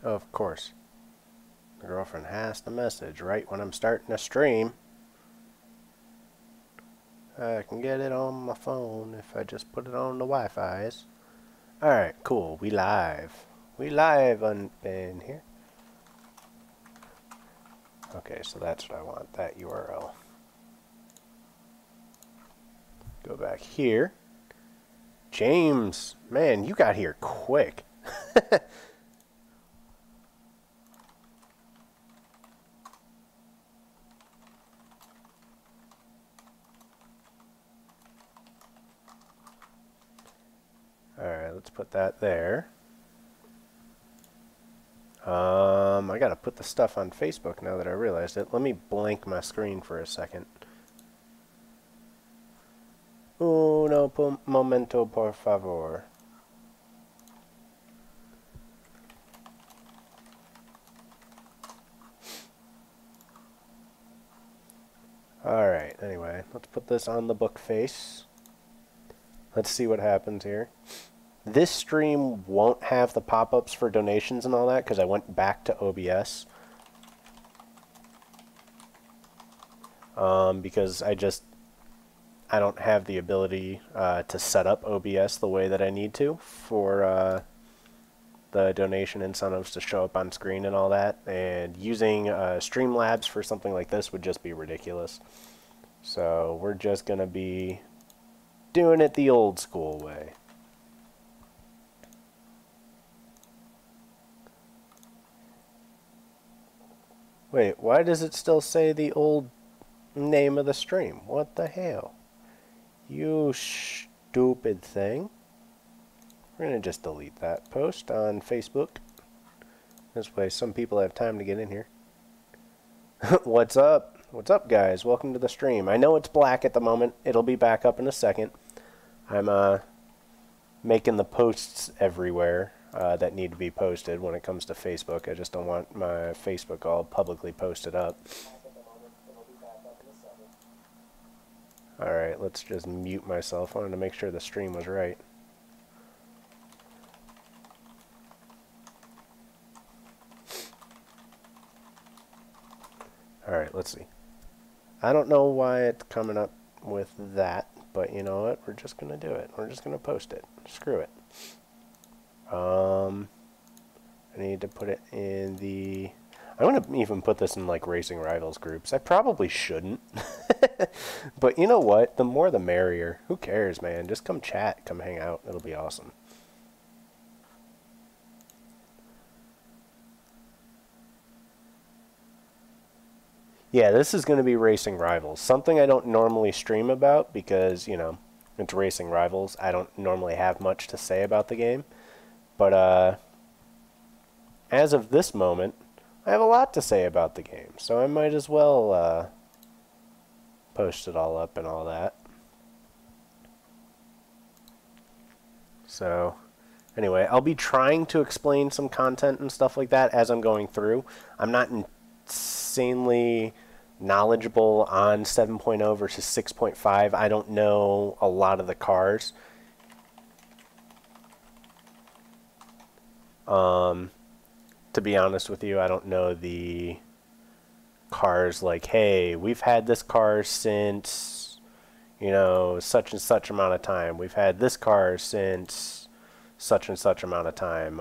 Of course. The girlfriend has to message right when I'm starting a stream. I can get it on my phone if I just put it on the Wi-Fi's. Alright, cool. We live. We live in here. Okay, so that's what I want, that URL. Go back here. James, man, you got here quick. Alright, let's put that there. I gotta put the stuff on Facebook now that I realized it. Let me blank my screen for a second. Uno momento, por favor. Alright, anyway, let's put this on the book face. Let's see what happens here. This stream won't have the pop-ups for donations and all that because I went back to OBS. Because I don't have the ability to set up OBS the way that I need to for the donation incentives to show up on screen and all that. And using Streamlabs for something like this would just be ridiculous. So we're just going to be doing it the old school way. Wait, why does it still say the old name of the stream? What the hell? You stupid thing. We're going to just delete that post on Facebook. This way some people have time to get in here. What's up? What's up, guys? Welcome to the stream. I know it's black at the moment. It'll be back up in a second. I'm making the posts everywhere that need to be posted when it comes to Facebook. I just don't want my Facebook all publicly posted up. Alright, let's just mute myself. I wanted to make sure the stream was right. Alright, let's see. I don't know why it's coming up with that, but you know what? We're just going to do it. We're just going to post it. Screw it. I need to put it in the... I want to even put this in like Racing Rivals groups. I probably shouldn't. But you know what? The more the merrier. Who cares, man? Just come chat. Come hang out. It'll be awesome. Yeah, this is going to be Racing Rivals. Something I don't normally stream about because, you know, it's Racing Rivals. I don't normally have much to say about the game. But as of this moment, I have a lot to say about the game. So I might as well post it all up and all that. So anyway, I'll be trying to explain some content and stuff like that as I'm going through. I'm not insanely knowledgeable on 7.0 versus 6.5. I don't know a lot of the cars. To be honest with you, I don't know the cars like, hey, we've had this car since, you know, such and such amount of time. We've had this car since such and such amount of time.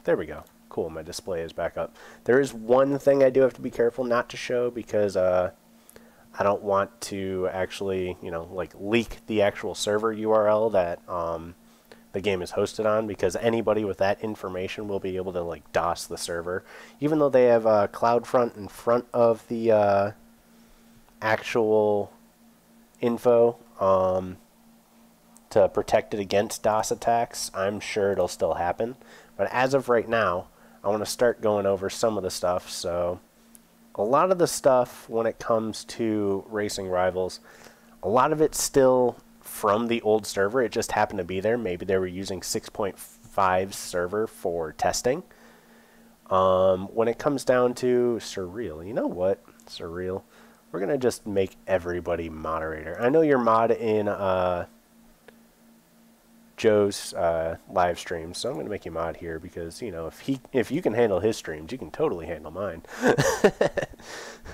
There we go. Cool, my display is back up. There is one thing I do have to be careful not to show because I don't want to actually, you know, like leak the actual server URL that the game is hosted on, because anybody with that information will be able to like DOS the server, even though they have CloudFront in front of the actual info to protect it against DOS attacks. I'm sure it'll still happen, but as of right now, I want to start going over some of the stuff. So a lot of the stuff when it comes to Racing Rivals, a lot of it's still from the old server. It just happened to be there. Maybe they were using 6.5 server for testing. When it comes down to Surreal, you know what? Surreal. We're going to just make everybody moderator. I know you're mod in Joe's live streams, so I'm going to make you mod here because, you know, if you can handle his streams, you can totally handle mine.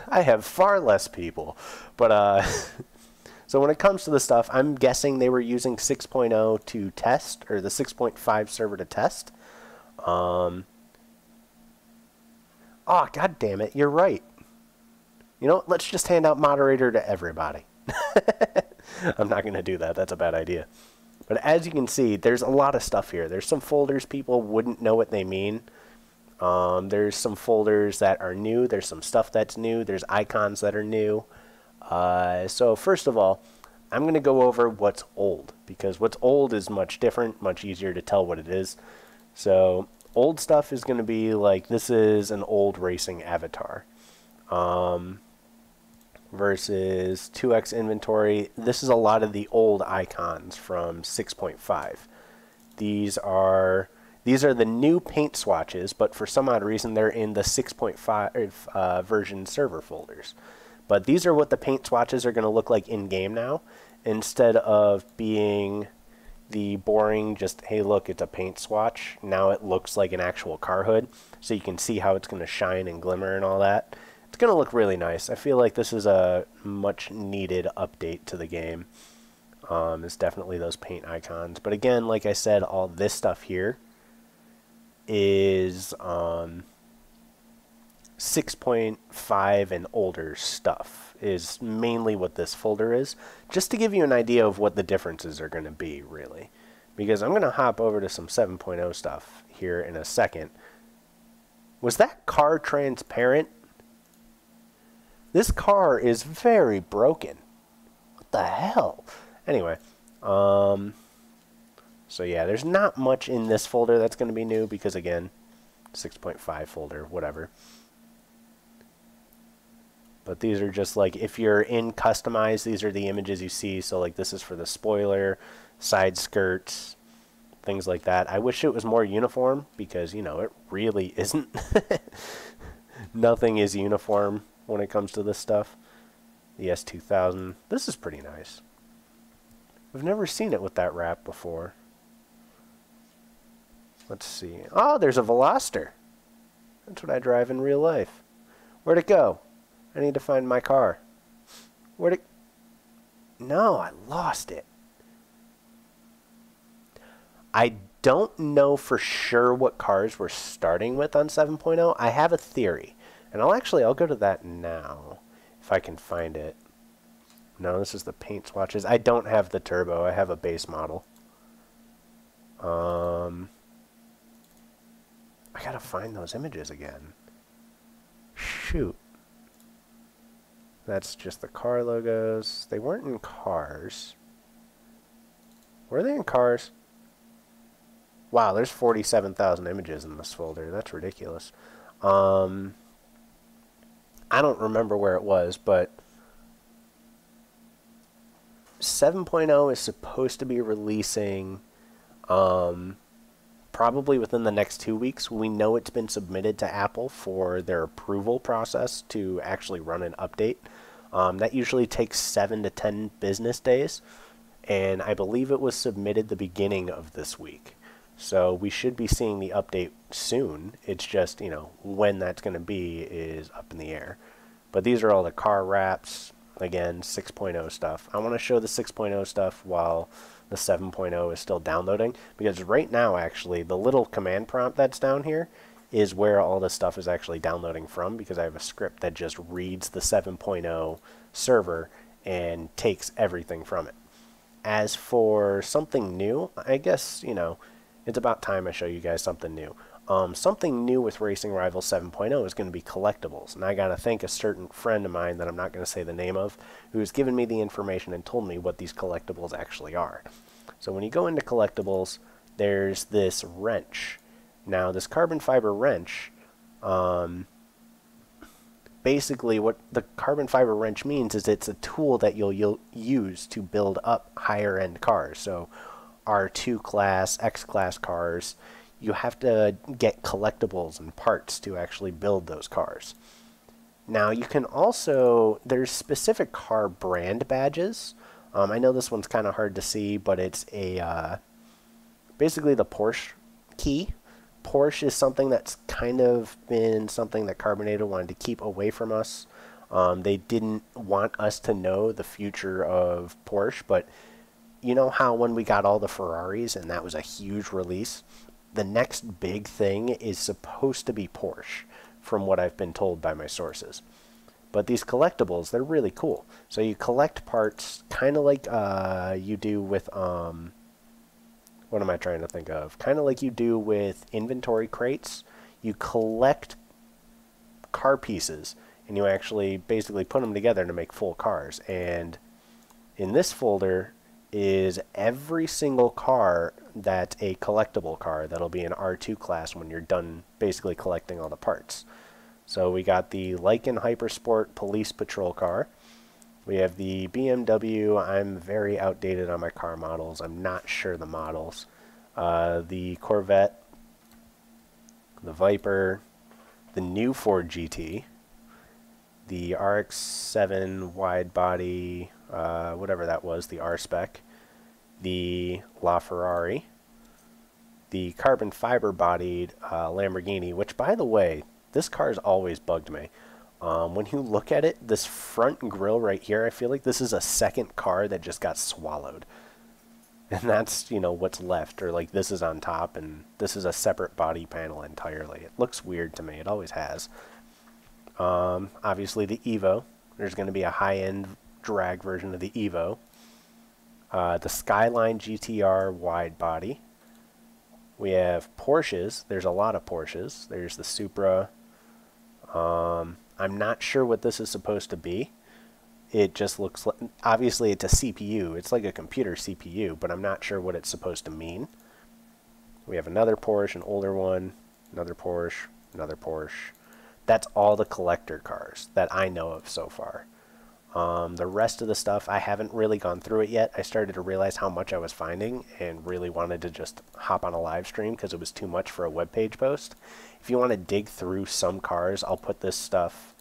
I have far less people. But, so when it comes to the stuff, I'm guessing they were using 6.0 to test, or the 6.5 server to test. Oh, God damn it, you're right. You know, let's just hand out moderator to everybody. I'm not going to do that. That's a bad idea. But as you can see, there's a lot of stuff here. There's some folders people wouldn't know what they mean. There's some folders that are new. There's some stuff that's new. There's icons that are new. So first of all, I'm going to go over what's old, because what's old is much different, much easier to tell what it is. So old stuff is going to be like, this is an old racing avatar. Versus 2x inventory, this is a lot of the old icons from 6.5. These are the new paint swatches, but for some odd reason they're in the 6.5 version server folders. But these are what the paint swatches are going to look like in game now, instead of being the boring just, hey look, it's a paint swatch. Now it looks like an actual car hood, so you can see how it's going to shine and glimmer and all that. It's going to look really nice. I feel like this is a much needed update to the game. It's definitely those paint icons. But again, like I said, all this stuff here is 6.5 and older stuff is mainly what this folder is. Just to give you an idea of what the differences are going to be, really. Because I'm going to hop over to some 7.0 stuff here in a second. Was that car transparent? This car is very broken. What the hell? Anyway, so yeah, there's not much in this folder that's going to be new because, again, 6.5 folder, whatever. But these are just like, if you're in customize, these are the images you see. So like this is for the spoiler, side skirts, things like that. I wish it was more uniform because, you know, it really isn't. Nothing is uniform when it comes to this stuff. The S2000. This is pretty nice. I've never seen it with that wrap before. Let's see. Oh, there's a Veloster. That's what I drive in real life. Where'd it go? I need to find my car. Where'd it... No, I lost it. I don't know for sure what cars we're starting with on 7.0. I have a theory. And I'll go to that now, if I can find it. No, this is the paint swatches. I don't have the turbo. I have a base model. I gotta find those images again. Shoot. That's just the car logos. They weren't in cars. Were they in cars? Wow, there's 47,000 images in this folder. That's ridiculous. I don't remember where it was, but 7.0 is supposed to be releasing probably within the next 2 weeks. We know it's been submitted to Apple for their approval process to actually run an update. That usually takes 7 to 10 business days, and I believe it was submitted the beginning of this week. So we should be seeing the update soon. It's just, you know, when that's going to be is up in the air. But these are all the car wraps. Again, 6.0 stuff. I want to show the 6.0 stuff while the 7.0 is still downloading. Because right now, actually, the little command prompt that's down here is where all this stuff is actually downloading from. Because I have a script that just reads the 7.0 server and takes everything from it. As for something new, I guess, you know, it's about time I show you guys something new. Something new with Racing Rivals 7.0 is going to be collectibles. And I got to thank a certain friend of mine that I'm not going to say the name of, who's given me the information and told me what these collectibles actually are. So when you go into collectibles, there's this wrench. Now, this carbon fiber wrench, basically what the carbon fiber wrench means is it's a tool that you'll use to build up higher end cars. So R2 class, X class cars, you have to get collectibles and parts to actually build those cars. Now you can also, there's specific car brand badges. I know this one's kind of hard to see, but it's a basically the Porsche key. Porsche is something that's kind of been something that Carbonated wanted to keep away from us. They didn't want us to know the future of Porsche, but you know how when we got all the Ferraris and that was a huge release, the next big thing is supposed to be Porsche, from what I've been told by my sources. But these collectibles, they're really cool. So you collect parts kind of like you do with, what am I trying to think of? Kind of like you do with inventory crates. You collect car pieces, and you actually basically put them together to make full cars. And in this folder is every single car that's a collectible car that'll be an R2 class when you're done basically collecting all the parts. So we got the Lykan Hypersport Police Patrol car. We have the BMW. I'm very outdated on my car models. I'm not sure the models. The Corvette, the Viper, the new Ford GT, the RX-7 wide body, whatever that was, the R-Spec, the LaFerrari, the carbon fiber bodied Lamborghini, which, by the way, this car's always bugged me. When you look at it, this front grille right here, I feel like this is a second car that just got swallowed. And that's, you know, what's left. Or like this is on top and this is a separate body panel entirely. It looks weird to me. It always has. Obviously the Evo. There's going to be a high-end drag version of the Evo. The Skyline GTR wide body. We have Porsches. There's a lot of Porsches. There's the Supra. I'm not sure what this is supposed to be. It just looks like, obviously it's a CPU. It's like a computer CPU, but I'm not sure what it's supposed to mean. We have another Porsche, an older one, another Porsche, another Porsche. That's all the collector cars that I know of so far. The rest of the stuff, I haven't really gone through it yet. I started to realize how much I was finding and really wanted to just hop on a live stream because it was too much for a web page post. If you want to dig through some cars, I'll put this stuff,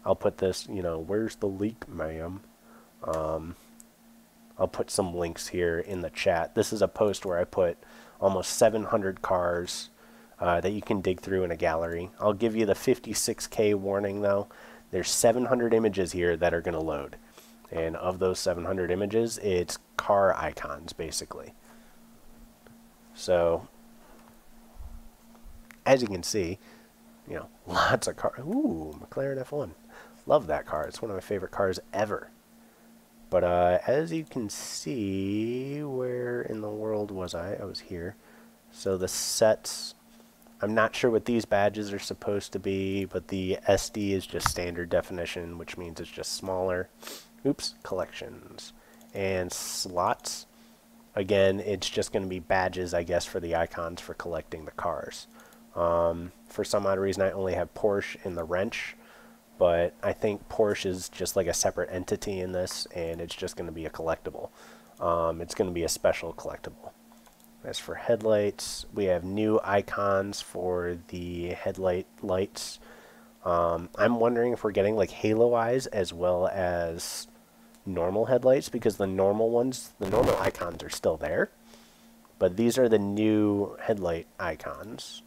you know, where's the leak, ma'am? I'll put some links here in the chat. This is a post where I put almost 700 cars that you can dig through in a gallery. I'll give you the 56K warning though. There's 700 images here that are going to load. And of those 700 images, it's car icons, basically. So, as you can see, you know, lots of cars. Ooh, McLaren F1. Love that car. It's one of my favorite cars ever. But as you can see, where in the world was I? I was here. So the sets, I'm not sure what these badges are supposed to be, but the SD is just standard definition, which means it's just smaller. Oops, collections. And slots, again, it's just going to be badges, I guess, for the icons for collecting the cars. For some odd reason, I only have Porsche in the wrench, but I think Porsche is just like a separate entity in this, and it's just going to be a collectible. It's going to be a special collectible. As for headlights, we have new icons for the headlight lights. I'm wondering if we're getting like halo eyes as well as normal headlights, because the normal ones, the normal icons are still there. But these are the new headlight icons.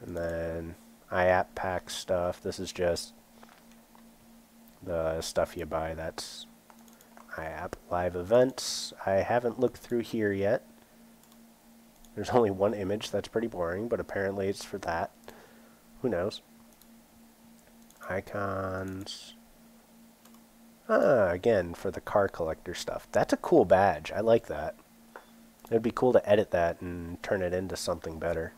And then IAP pack stuff. This is just the stuff you buy. That's IAP live events. I haven't looked through here yet. There's only one image. That's pretty boring, but apparently it's for that. Who knows? Icons. Again, for the car collector stuff. That's a cool badge. I like that. It'd be cool to edit that and turn it into something better.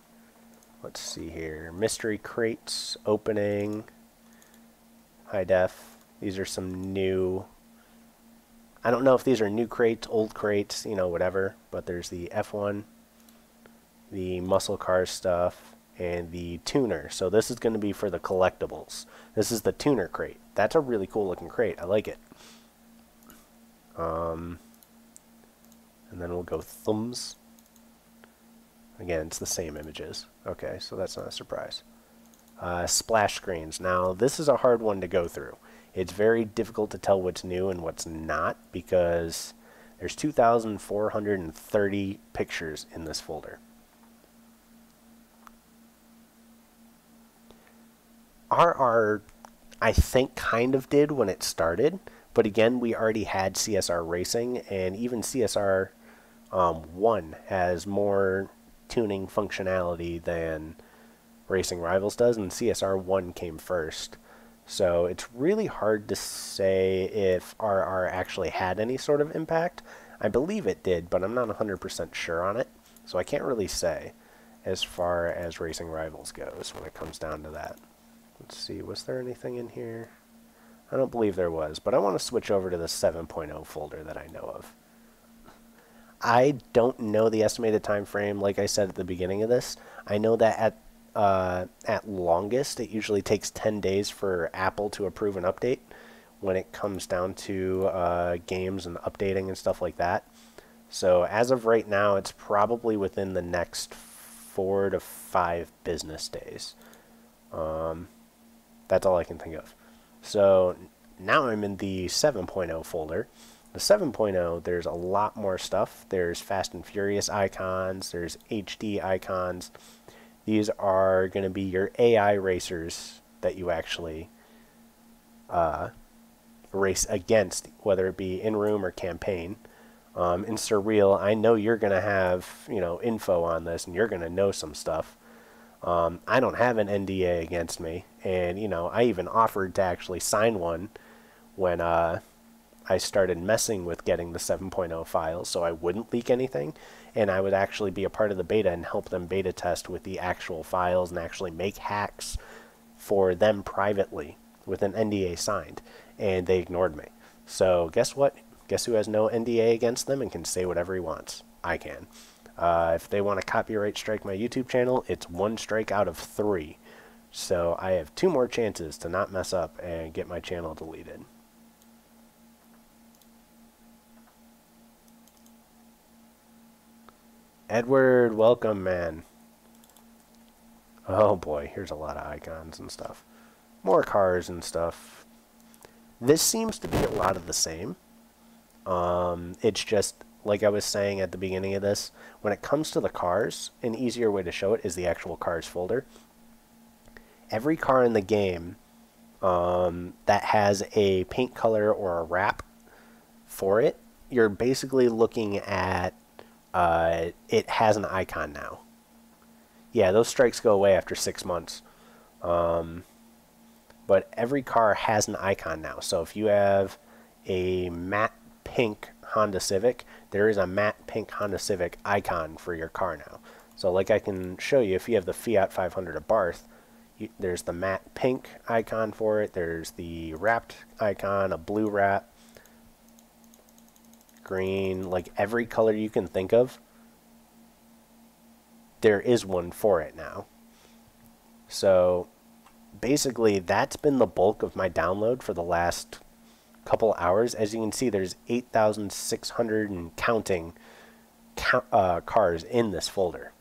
Let's see here. Mystery crates, opening, high def. These are some new, I don't know if these are new crates, old crates, you know, whatever. But there's the F1, the muscle car stuff, and the tuner. So this is going to be for the collectibles. This is the tuner crate. That's a really cool looking crate. I like it. And then we'll go thumbs. Again, it's the same images. Okay, so that's not a surprise. Splash screens. Now, this is a hard one to go through. It's very difficult to tell what's new and what's not, because There's 2,430 pictures in this folder. RR, I think, kind of did when it started, but again, we already had CSR Racing, and even CSR 1 has more tuning functionality than Racing Rivals does, and CSR 1 came first. So it's really hard to say if RR actually had any sort of impact. I believe it did, but I'm not 100% sure on it, so I can't really say as far as Racing Rivals goes when it comes down to that. Let's see, was there anything in here? I don't believe there was, but I want to switch over to the 7.0 folder that I know of. I don't know the estimated time frame, like I said at the beginning of this. I know that at longest, it usually takes 10 days for Apple to approve an update when it comes down to games and updating and stuff like that. So as of right now, it's probably within the next 4 to 5 business days. That's all I can think of. So now I'm in the 7.0 folder. The 7.0, there's a lot more stuff. There's Fast and Furious icons. There's HD icons. These are going to be your AI racers that you actually race against, whether it be in-room or campaign. In Surreal, I know you're going to have, info on this, and you're going to know some stuff. I don't have an NDA against me, and, I even offered to actually sign one when I started messing with getting the 7.0 files, so I wouldn't leak anything, and I would actually be a part of the beta and help them beta test with the actual files and actually make hacks for them privately with an NDA signed, and they ignored me. So guess what? Guess who has no NDA against them and can say whatever he wants? I can. If they want to copyright strike my YouTube channel, it's 1 strike out of 3. So I have 2 more chances to not mess up and get my channel deleted. Edward, welcome, man. Oh boy, here's a lot of icons and stuff. More cars and stuff. This seems to be a lot of the same. It's just, like I was saying at the beginning of this, when it comes to the cars, an easier way to show it is the actual cars folder. Every car in the game that has a paint color or a wrap for it, you're basically looking at it has an icon now. Yeah, those strikes go away after 6 months. But every car has an icon now. So if you have a matte pink Honda Civic, there is a matte pink Honda Civic icon for your car now. So like I can show you, if you have the Fiat 500 at Barth, there's the matte pink icon for it. There's the wrapped icon, a blue wrap, green, like every color you can think of, there is one for it now. So basically that's been the bulk of my download for the last couple hours. As you can see, there's 8,600 and counting cars in this folder.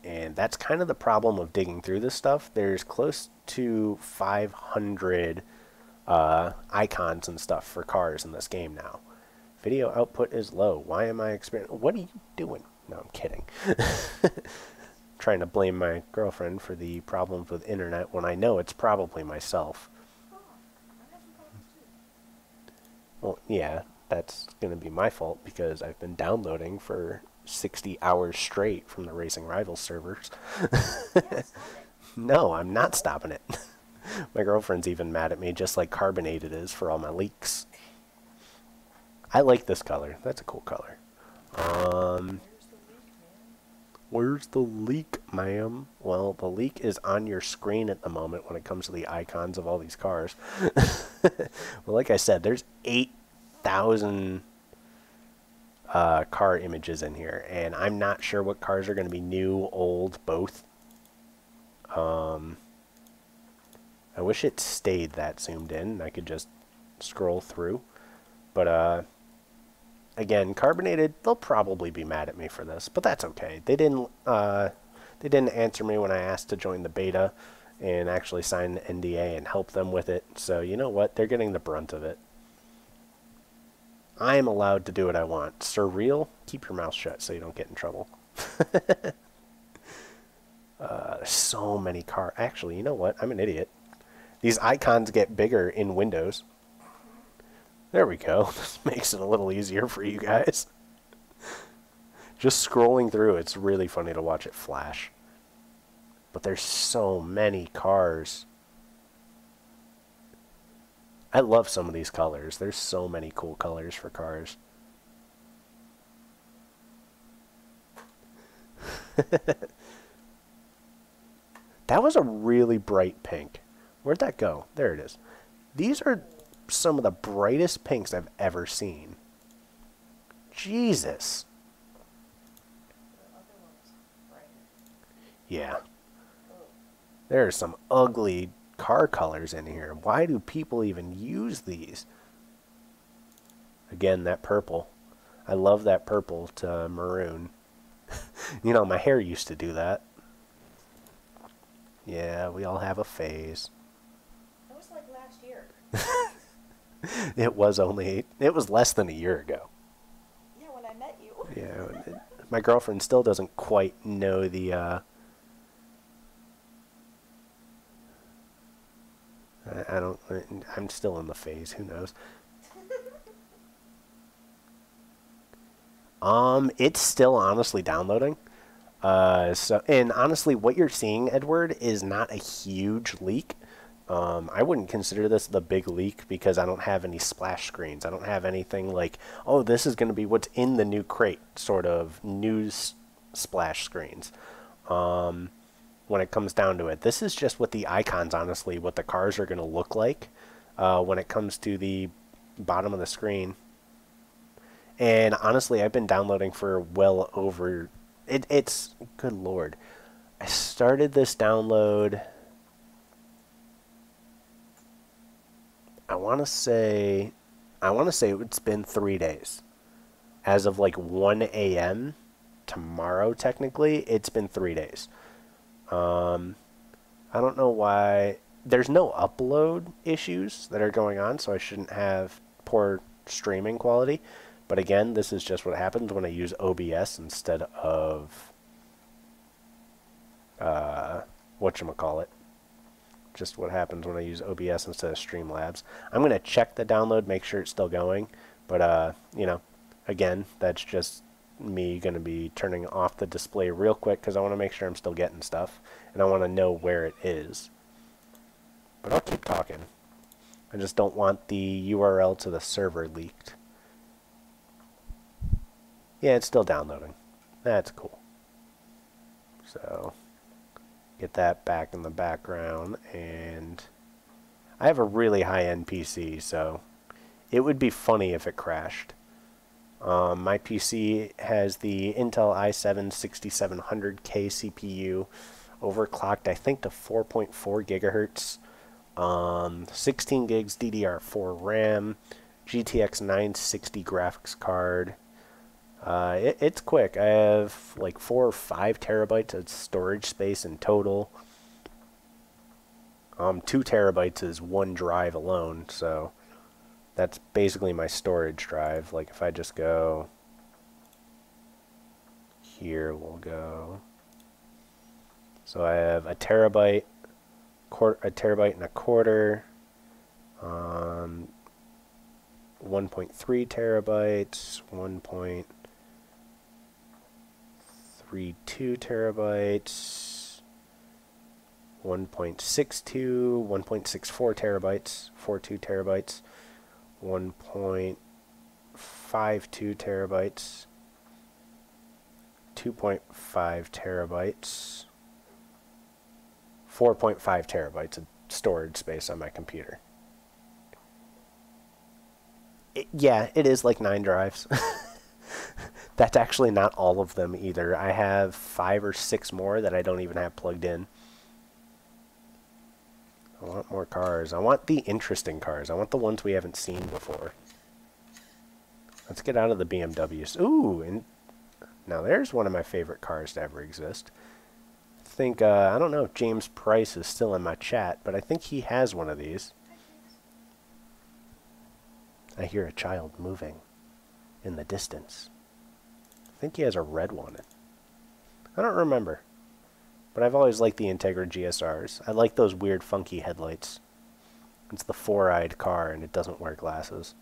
And that's kind of the problem of digging through this stuff. There's close to 500 icons and stuff for cars in this game now. Video output is low. Why am I experiencing? What are you doing? No, I'm kidding. Trying to blame my girlfriend for the problems with internet when I know it's probably myself. Well, yeah, that's going to be my fault because I've been downloading for 60 hours straight from the Racing Rivals servers. No, I'm not stopping it. My girlfriend's even mad at me, just like Carbonated is for all my leaks. I like this color. That's a cool color. Where's the leak, ma'am? Well, the leak is on your screen at the moment when it comes to the icons of all these cars. Well, like I said, there's 8,000 car images in here, and I'm not sure what cars are going to be new, old, both. I wish it stayed that zoomed in and I could just scroll through. But, again, Carbonated, they'll probably be mad at me for this, but that's okay. They didn't answer me when I asked to join the beta and actually sign the NDA and help them with it. So, you know what? They're getting the brunt of it. I'm allowed to do what I want. Surreal, keep your mouth shut so you don't get in trouble. So many cars. Actually, you know what? I'm an idiot. These icons get bigger in Windows. There we go. This makes it a little easier for you guys. Just scrolling through, it's really funny to watch it flash. But there's so many cars. I love some of these colors. There's so many cool colors for cars. That was a really bright pink. Where'd that go? There it is. These are some of the brightest pinks I've ever seen. Jesus. Yeah. There are some ugly car colors in here. Why do people even use these? Again, that purple. I love that purple to maroon. You know, my hair used to do that. Yeah, we all have a phase. That was like last year. It was less than a year ago. Yeah, when I met you. Yeah, my girlfriend still doesn't quite know the, I'm still in the phase, who knows? It's still honestly downloading. And honestly, what you're seeing, Edward, is not a huge leak. I wouldn't consider this the big leak because I don't have any splash screens. I don't have anything like, oh, this is going to be what's in the new crate, sort of news splash screens. When it comes down to it, this is just what the icons, honestly, what the cars are going to look like when it comes to the bottom of the screen. And honestly, I've been downloading for well over... It's... Good Lord. I started this download... I want to say it's been 3 days. As of like 1 a.m. tomorrow, technically, it's been 3 days. I don't know why. There's no upload issues that are going on, so I shouldn't have poor streaming quality. But again, this is just what happens when I use OBS instead of whatchamacallit. Just what happens when I use OBS instead of Streamlabs. I'm going to check the download, make sure it's still going. But, you know, again, that's just me going to be turning off the display real quick because I want to make sure I'm still getting stuff. And I want to know where it is. But I'll keep talking. I just don't want the URL to the server leaked. Yeah, it's still downloading. That's cool. So... get that back in the background, and I have a really high-end PC, so it would be funny if it crashed. My PC has the Intel i7-6700K CPU, overclocked I think to 4.4 gigahertz, 16 gigs DDR4 RAM, GTX 960 graphics card. It's quick. I have like 4 or 5 terabytes of storage space in total. 2 terabytes is one drive alone, so that's basically my storage drive. Like if I just go here, we'll go. So I have a terabyte and a quarter, 1.3 terabytes, 1.32 terabytes, 1.62, 1.64 terabytes, 42 terabytes, 1.52 terabytes, 2.5 terabytes, 4.5 terabytes of storage space on my computer. Yeah, it is like 9 drives. That's actually not all of them either. I have 5 or 6 more that I don't even have plugged in. I want more cars. I want the interesting cars. I want the ones we haven't seen before. Let's get out of the BMWs. Ooh, and now there's one of my favorite cars to ever exist. I think, I don't know if James Price is still in my chat, but I think he has one of these. I hear a child moving. in the distance. I think he has a red one. I don't remember. But I've always liked the Integra GSRs. I like those weird funky headlights. It's the four-eyed car and it doesn't wear glasses.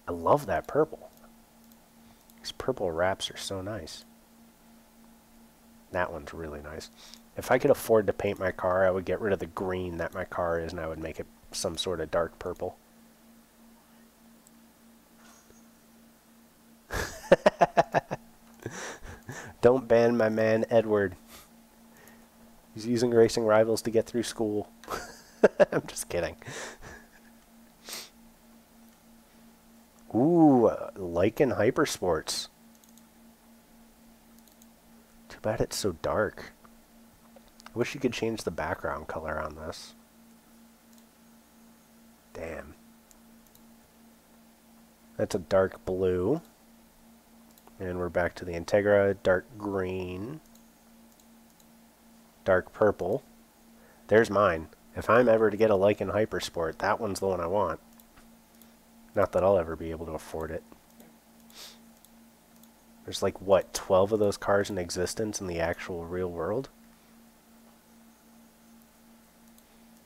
I love that purple. These purple wraps are so nice. That one's really nice. If I could afford to paint my car, I would get rid of the green that my car is and I would make it some sort of dark purple. Don't ban my man Edward. He's using Racing Rivals to get through school. I'm just kidding. Ooh, Lycan Hypersports. Too bad it's so dark. I wish you could change the background color on this. Damn. That's a dark blue. And we're back to the Integra, dark green. Dark purple. There's mine. If I'm ever to get a Lycan Hypersport, that one's the one I want. Not that I'll ever be able to afford it. There's like, what, 12 of those cars in existence in the actual real world?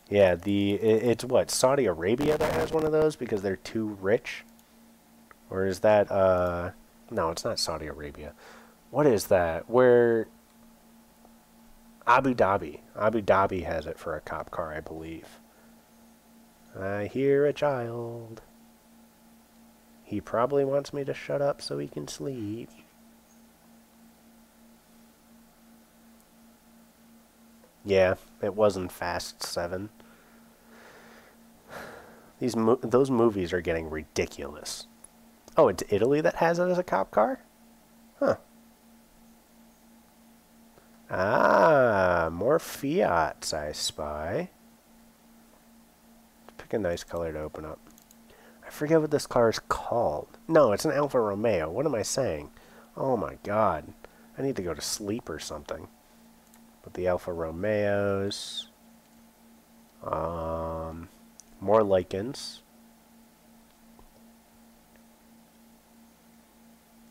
Yeah, it's what, Saudi Arabia that has one of those because they're too rich? Or is that, no, it's not Saudi Arabia. What is that? Where... Abu Dhabi. Abu Dhabi has it for a cop car, I believe. I hear a child. He probably wants me to shut up so he can sleep. Yeah, it wasn't Fast 7. Those movies are getting ridiculous. Oh, it's Italy that has it as a cop car? Huh. Ah, more Fiats I spy. Pick a nice color to open up. I forget what this car is called. No, it's an Alfa Romeo. What am I saying? Oh my god. I need to go to sleep or something. But the Alfa Romeos. More Lycans.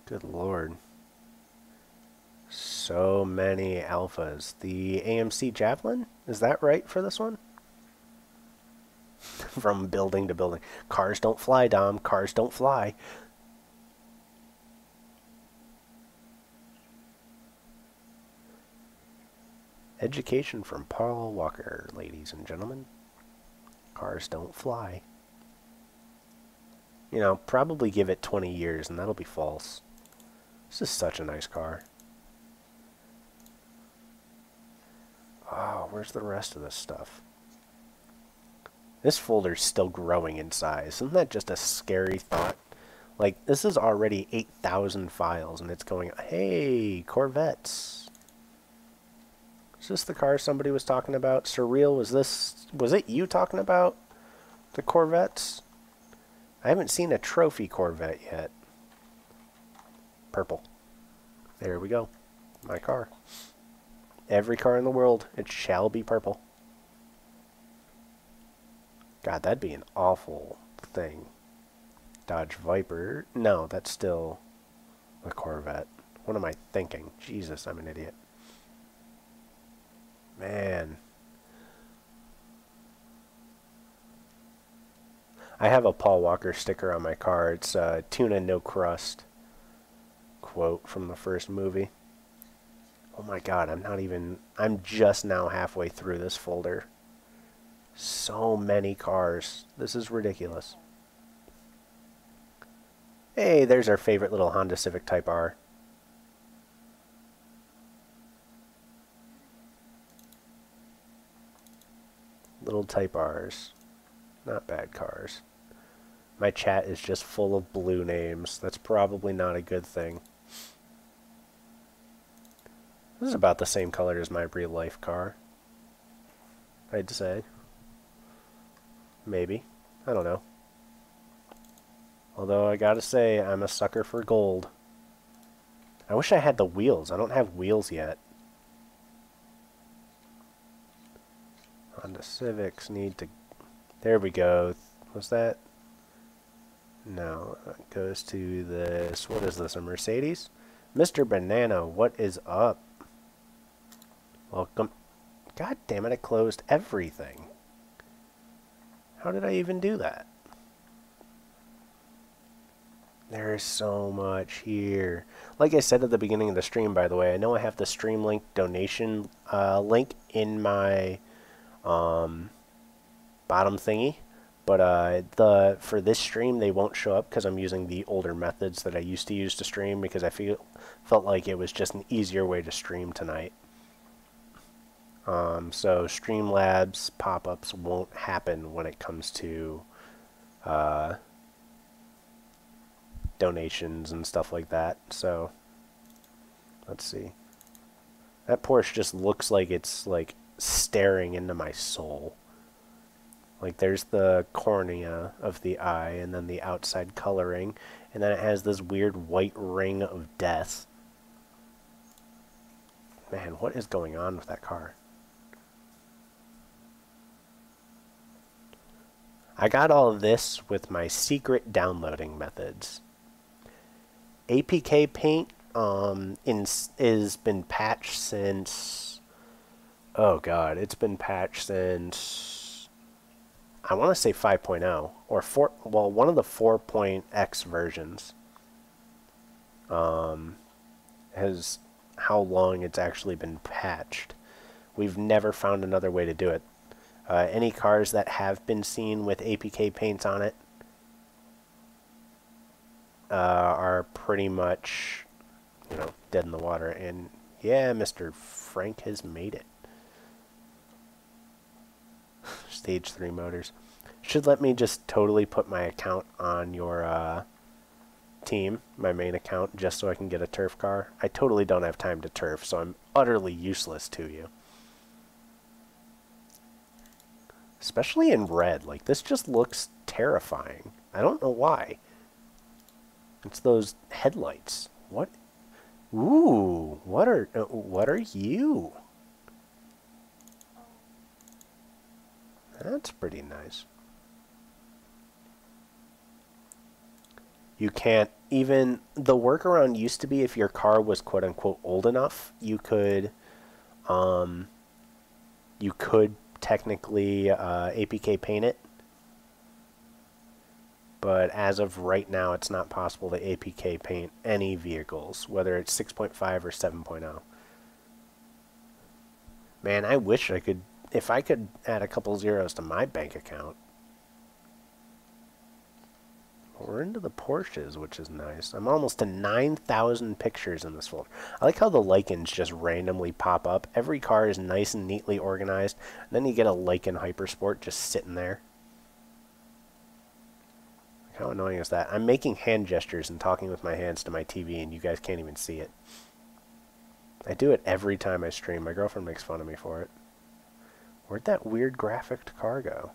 Good lord. So many Alphas. The AMC Javelin? Is that right for this one? From building to building. Cars don't fly, Dom. Cars don't fly. Education from Paul Walker, ladies and gentlemen. Cars don't fly. You know, probably give it 20 years and that'll be false. This is such a nice car. Oh, where's the rest of this stuff? This folder's still growing in size. Isn't that just a scary thought? Like, this is already 8,000 files, and it's going, hey, Corvettes. Is this the car somebody was talking about? Surreal, was it you talking about the Corvettes? I haven't seen a trophy Corvette yet. Purple. There we go. My car. Every car in the world, it shall be purple. God, that'd be an awful thing. Dodge Viper. No, that's still a Corvette. What am I thinking? Jesus, I'm an idiot. Man. I have a Paul Walker sticker on my car. It's tuna no crust. Quote from the first movie. Oh my god, I'm just now halfway through this folder. So many cars. This is ridiculous. Hey, there's our favorite little Honda Civic Type R. Little Type Rs. Not bad cars. My chat is just full of blue names. That's probably not a good thing. This is about the same color as my real life car, I'd say. Maybe. I don't know. Although I gotta say, I'm a sucker for gold. I wish I had the wheels. I don't have wheels yet. Honda Civics need to... There we go. Was that No, it goes to this. What is this, a Mercedes? Mr. Banana, what is up? Welcome. God damn it, I closed everything. How did I even do that? There's so much here. Like I said at the beginning of the stream, by the way, I know I have the stream link donation link in my bottom thingy, but for this stream they won't show up because I'm using the older methods that I used to use to stream because I felt like it was just an easier way to stream tonight. So Streamlabs pop-ups won't happen when it comes to donations and stuff like that. So let's see. That Porsche just looks like it's like staring into my soul. Like there's the cornea of the eye and then the outside coloring, and then it has this weird white ring of death. Man, what is going on with that car? I got all of this with my secret downloading methods. APK Paint is been patched since, oh god, it's been patched since, I want to say 5.0 or 4, well, one of the 4.x versions has how long it's actually been patched. We've never found another way to do it. Any cars that have been seen with APK paints on it are pretty much, you know, dead in the water. And yeah, Mr. Frank has made it. Stage 3 motors. Should let me just totally put my account on your team, my main account, just so I can get a turf car. I totally don't have time to turf, so I'm utterly useless to you. Especially in red. Like, this just looks terrifying. I don't know why. It's those headlights. What? Ooh, what are you? That's pretty nice. You can't even, the workaround used to be if your car was quote unquote old enough, you could technically APK paint it. But as of right now, it's not possible to APK paint any vehicles, whether it's 6.5 or 7.0. Man, I wish I could, if I could add a couple zeros to my bank account. We're into the Porsches, which is nice. I'm almost to 9,000 pictures in this folder. I like how the Lycans just randomly pop up. Every car is nice and neatly organized. And then you get a Lycan Hypersport just sitting there. How annoying is that? I'm making hand gestures and talking with my hands to my TV, and you guys can't even see it. I do it every time I stream. My girlfriend makes fun of me for it. Where'd that weird graphic car go?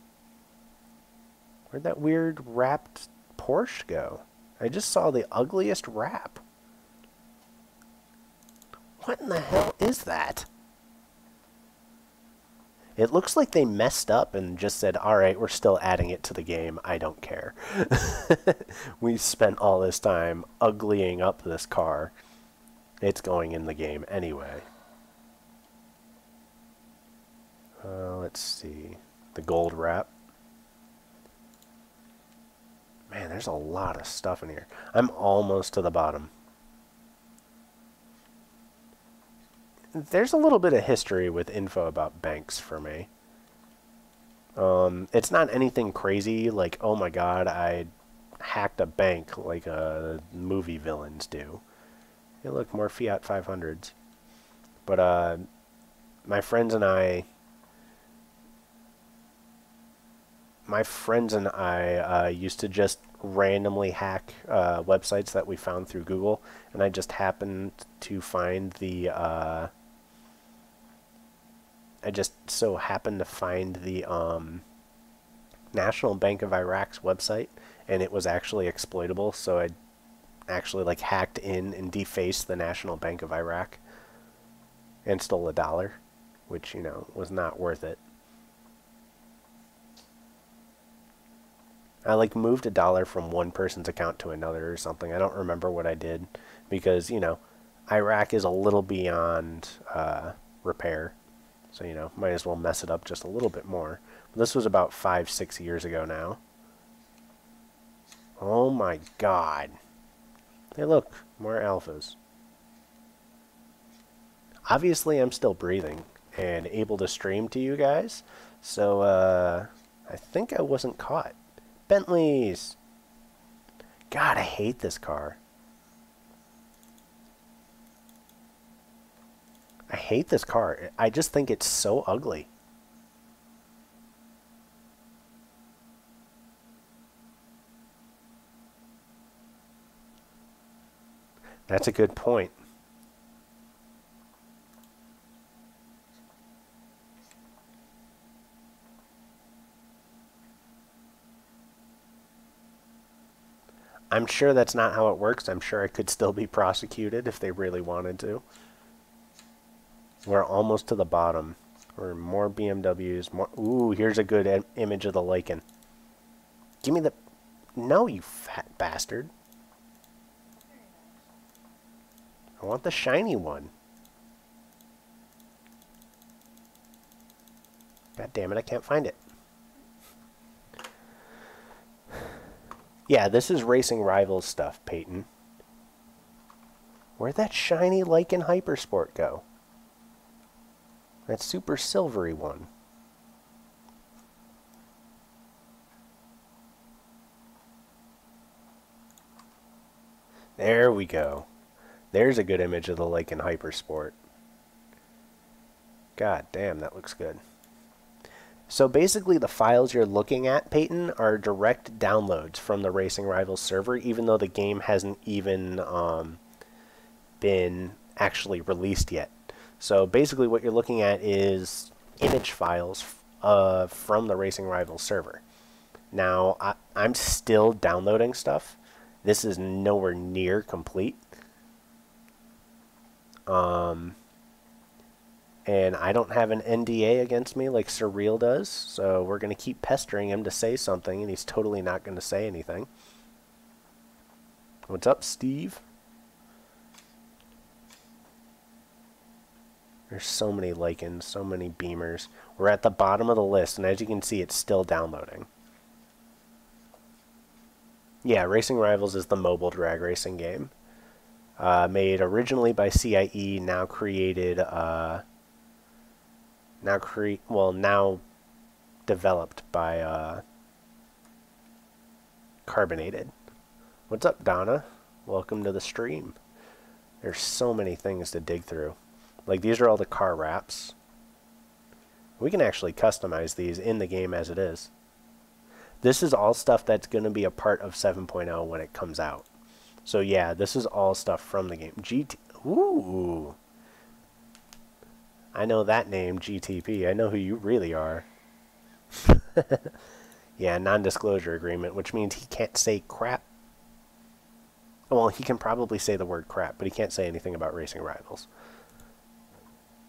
Where'd that weird wrapped Porsche go? I just saw the ugliest wrap. What in the hell is that? It looks like they messed up and just said, alright, we're still adding it to the game. I don't care. We spent all this time uglying up this car. It's going in the game anyway. Let's see. The gold wrap. Man, there's a lot of stuff in here. I'm almost to the bottom. There's a little bit of history with info about banks for me. It's not anything crazy like, oh my god, I hacked a bank like movie villains do. Hey, look, more Fiat 500s. But my friends and I used to just randomly hack websites that we found through Google, and I just happened to find the National Bank of Iraq's website, and it was actually exploitable, so I actually like hacked in and defaced the National Bank of Iraq and stole $1, which, you know, was not worth it. I like moved $1 from one person's account to another or something. I don't remember what I did because, you know, Iraq is a little beyond repair. So, you know, might as well mess it up just a little bit more. But this was about 5-6 years ago now. Oh my god. Hey, look, more alphas. Obviously, I'm still breathing and able to stream to you guys. So, I think I wasn't caught. Bentleys! God, I hate this car. I hate this car. I just think it's so ugly. That's a good point. I'm sure that's not how it works. I'm sure I could still be prosecuted if they really wanted to. We're almost to the bottom. Or more BMWs. More. Ooh, here's a good image of the Lycan. Give me the... No, you fat bastard. I want the shiny one. God damn it, I can't find it. Yeah, this is Racing Rivals stuff, Peyton. Where'd that shiny Lycan Hypersport go? That super silvery one. There we go. There's a good image of the Lycan Hypersport. God damn, that looks good. So basically the files you're looking at, Peyton, are direct downloads from the Racing Rivals server, even though the game hasn't even been actually released yet. So basically what you're looking at is image files from the Racing Rivals server. Now, I'm still downloading stuff. This is nowhere near complete. And I don't have an NDA against me like Surreal does, so we're going to keep pestering him to say something, and he's totally not going to say anything. What's up, Steve? There's so many Lycans, so many Beamers. We're at the bottom of the list, and as you can see, it's still downloading. Yeah, Racing Rivals is the mobile drag racing game. Made originally by CIE, now created... now developed by Carbonated. What's up, Donna? Welcome to the stream. There's so many things to dig through. Like, these are all the car wraps. We can actually customize these in the game as it is. This is all stuff that's going to be a part of 7.0 when it comes out. So yeah, this is all stuff from the game. Ooh. I know that name, GTP. I know who you really are. Yeah, non-disclosure agreement, which means he can't say crap. Well, he can probably say the word crap, but he can't say anything about Racing Rivals.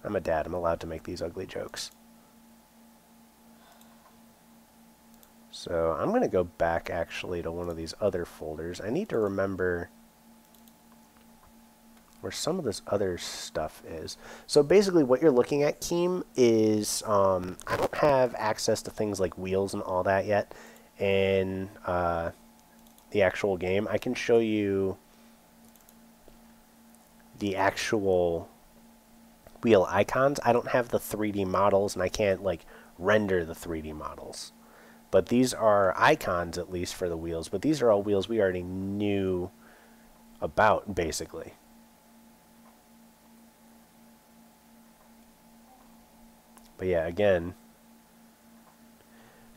I'm a dad. I'm allowed to make these ugly jokes. So I'm going to go back, actually, to one of these other folders. I need to remember where some of this other stuff is. So basically what you're looking at, Keem, is I don't have access to things like wheels and all that yet in the actual game. I can show you the actual wheel icons. I don't have the 3D models, and I can't like render the 3D models. But these are icons, at least, for the wheels. But these are all wheels we already knew about, basically. But yeah, again,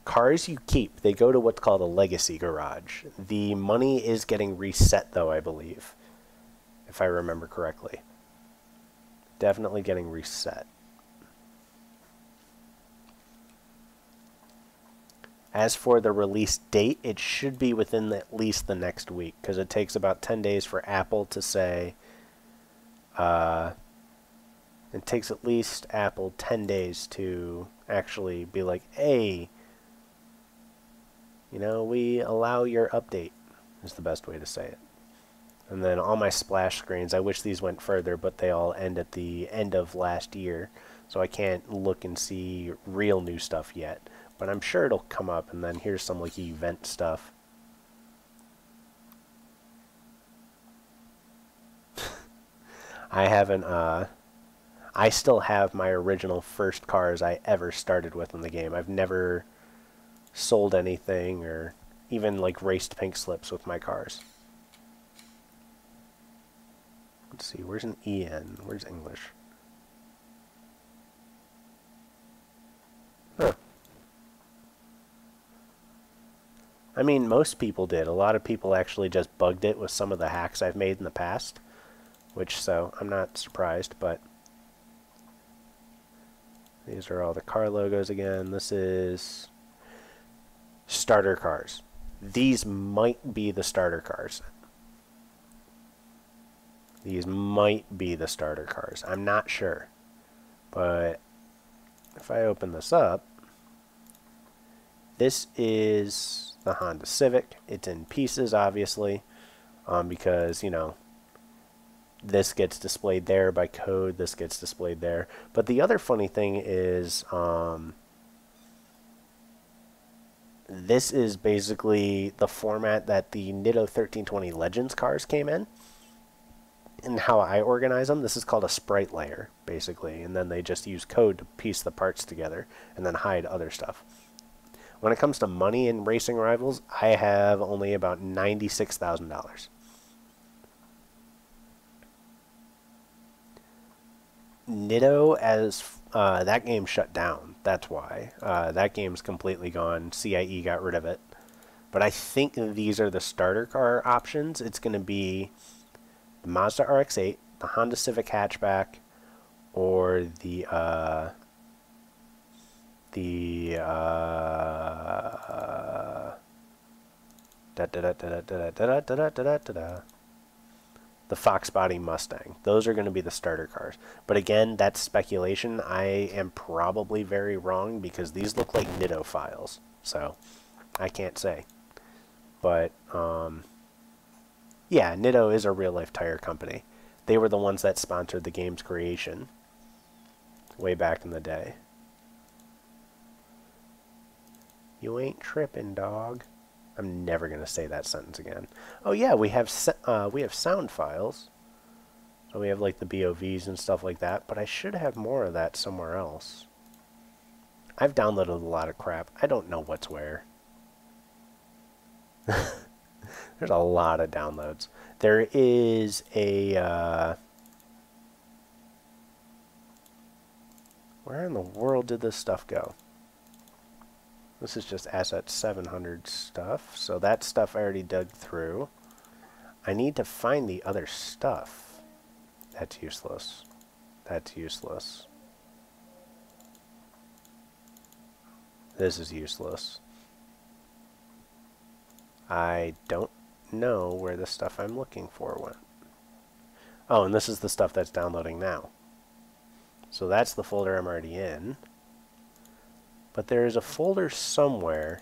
cars you keep, they go to what's called a legacy garage. The money is getting reset, though, I believe, if I remember correctly. Definitely getting reset. As for the release date, it should be within at least the next week, because it takes about 10 days for Apple to say, it takes at least Apple 10 days to actually be like, hey, You know, we allow your update is the best way to say it. And then all my splash screens, I wish these went further, but they all end at the end of last year. So I can't look and see real new stuff yet. But I'm sure it'll come up, and then here's some like event stuff. I haven't, I still have my original first cars I ever started with in the game. I've never sold anything or even like raced pink slips with my cars. Let's see, where's an EN? Where's English? Huh. I mean, most people did. A lot of people actually just bugged it with some of the hacks I've made in the past. Which, so, I'm not surprised, but these are all the car logos again. This is starter cars. These might be the starter cars. These might be the starter cars. I'm not sure. But if I open this up, this is the Honda Civic. It's in pieces, obviously, because, you know, this gets displayed there by code, this gets displayed there. But the other funny thing is, this is basically the format that the Nitto 1320 Legends cars came in. And how I organize them, this is called a sprite layer, basically. And then they just use code to piece the parts together and then hide other stuff. When it comes to money in Racing Rivals, I have only about $96,000. Nitto, as that game shut down. That's why. That game's completely gone. CIE got rid of it. But I think these are the starter car options. It's going to be the Mazda RX-8, the Honda Civic hatchback, or the Fox Body Mustang. Those are going to be the starter cars. But again, that's speculation. I am probably very wrong because these look like Nitto files. So, I can't say. But, yeah, Nitto is a real-life tire company. They were the ones that sponsored the game's creation way back in the day. You ain't tripping, dog. I'm never going to say that sentence again. Oh yeah, we have sound files. So we have like the BOVs and stuff like that, but I should have more of that somewhere else. I've downloaded a lot of crap. I don't know what's where. There's a lot of downloads. There is a where in the world did this stuff go? This is just Asset 700 stuff. So that stuff I already dug through. I need to find the other stuff. That's useless. That's useless. This is useless. I don't know where the stuff I'm looking for went. Oh, and this is the stuff that's downloading now. So that's the folder I'm already in. But there is a folder somewhere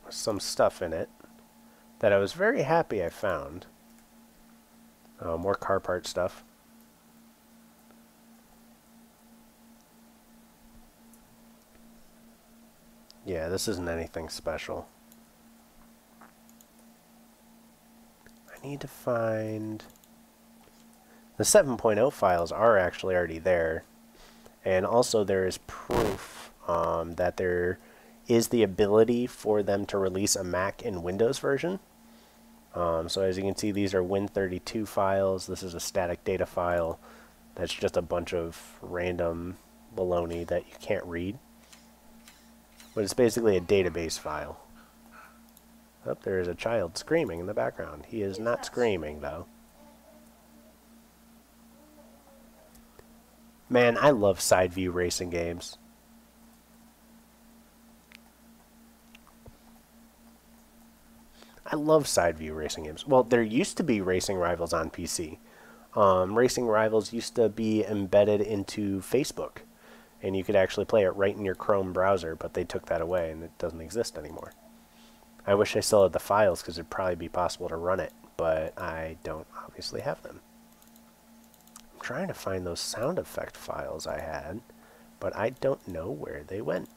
with some stuff in it that I was very happy I found. More car part stuff. Yeah, this isn't anything special. I need to find... The 7.0 files are actually already there. And also there is proof that there is the ability for them to release a Mac and Windows version. So as you can see, these are Win32 files. This is a static data file. That's just a bunch of random baloney that you can't read. But it's basically a database file. Oh, there is a child screaming in the background. He is not screaming, though. Man, I love side view racing games. I love side view racing games. Well, there used to be Racing Rivals on PC. Racing Rivals used to be embedded into Facebook. and you could actually play it right in your Chrome browser, but they took that away and it doesn't exist anymore. I wish I still had the files because it'd probably be possible to run it, but I don't obviously have them. I'm trying to find those sound effect files I had, but I don't know where they went.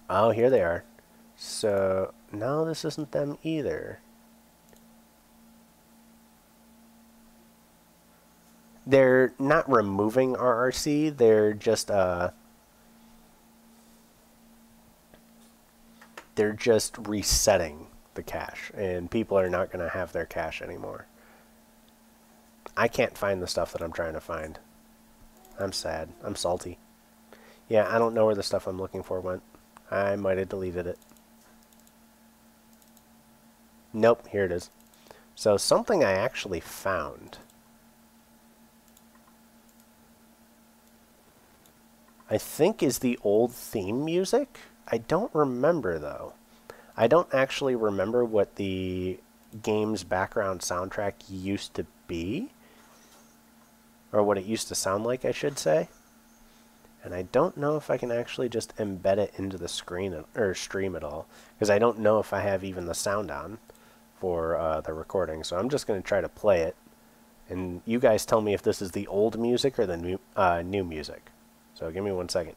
Oh, here they are. So, no, this isn't them either. They're not removing RRC, they're just resetting the cache, and people are not going to have their cache anymore. I can't find the stuff that I'm trying to find. I'm sad. I'm salty. Yeah, I don't know where the stuff I'm looking for went. I might have deleted it. Nope, here it is. So something I actually found. I think is the old theme music. I don't remember though. I don't actually remember what the game's background soundtrack used to be. Or what it used to sound like, I should say. And I don't know if I can actually just embed it into the screen or stream at all. Because I don't know if I have even the sound on for the recording. So I'm just going to try to play it. And you guys tell me if this is the old music or the new music. So give me 1 second.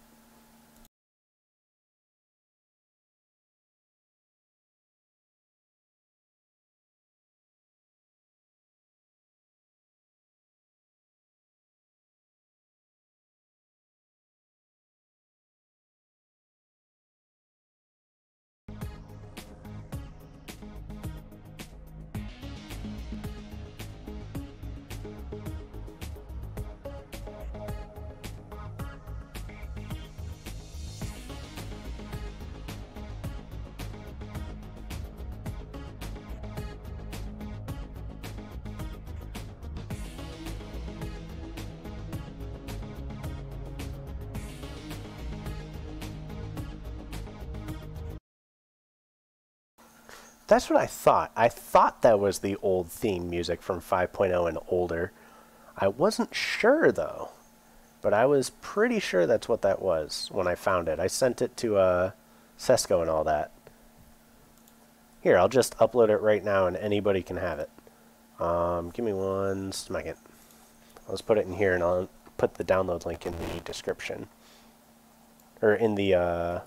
That's what I thought. I thought that was the old theme music from 5.0 and older. I wasn't sure, though. But I was pretty sure that's what that was when I found it. I sent it to Sesco and all that. Here, I'll just upload it right now and anybody can have it. Give me 1 second. Let's put it in here and I'll put the download link in the description. Or in the...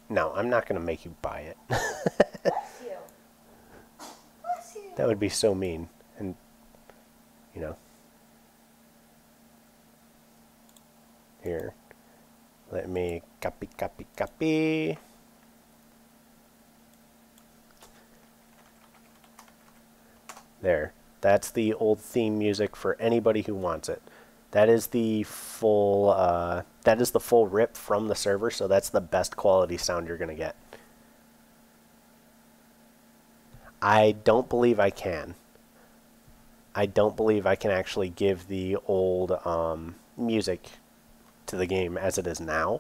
No, I'm not going to make you buy it. Bless you. Bless you. That would be so mean. And, you know. Here. Let me copy. There. That's the old theme music for anybody who wants it. That is the full rip from the server, so that's the best quality sound you're going to get. I don't believe I can. I don't believe I can actually give the old music to the game as it is now.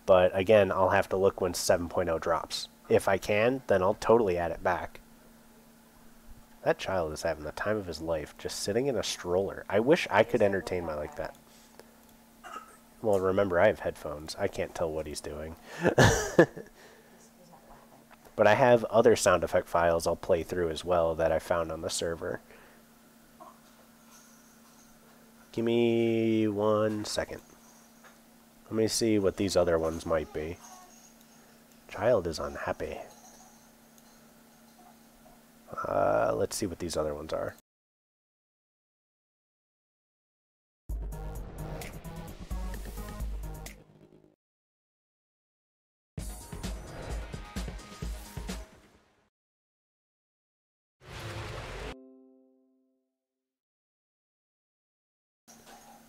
But again, I'll have to look when 7.0 drops. If I can, then I'll totally add it back. That child is having the time of his life, just sitting in a stroller. I wish I could entertain my like that. Well, remember, I have headphones. I can't tell what he's doing. But I have other sound effect files I'll play through as well that I found on the server. Give me 1 second. Let me see what these other ones might be. Child is unhappy. Let's see what these other ones are.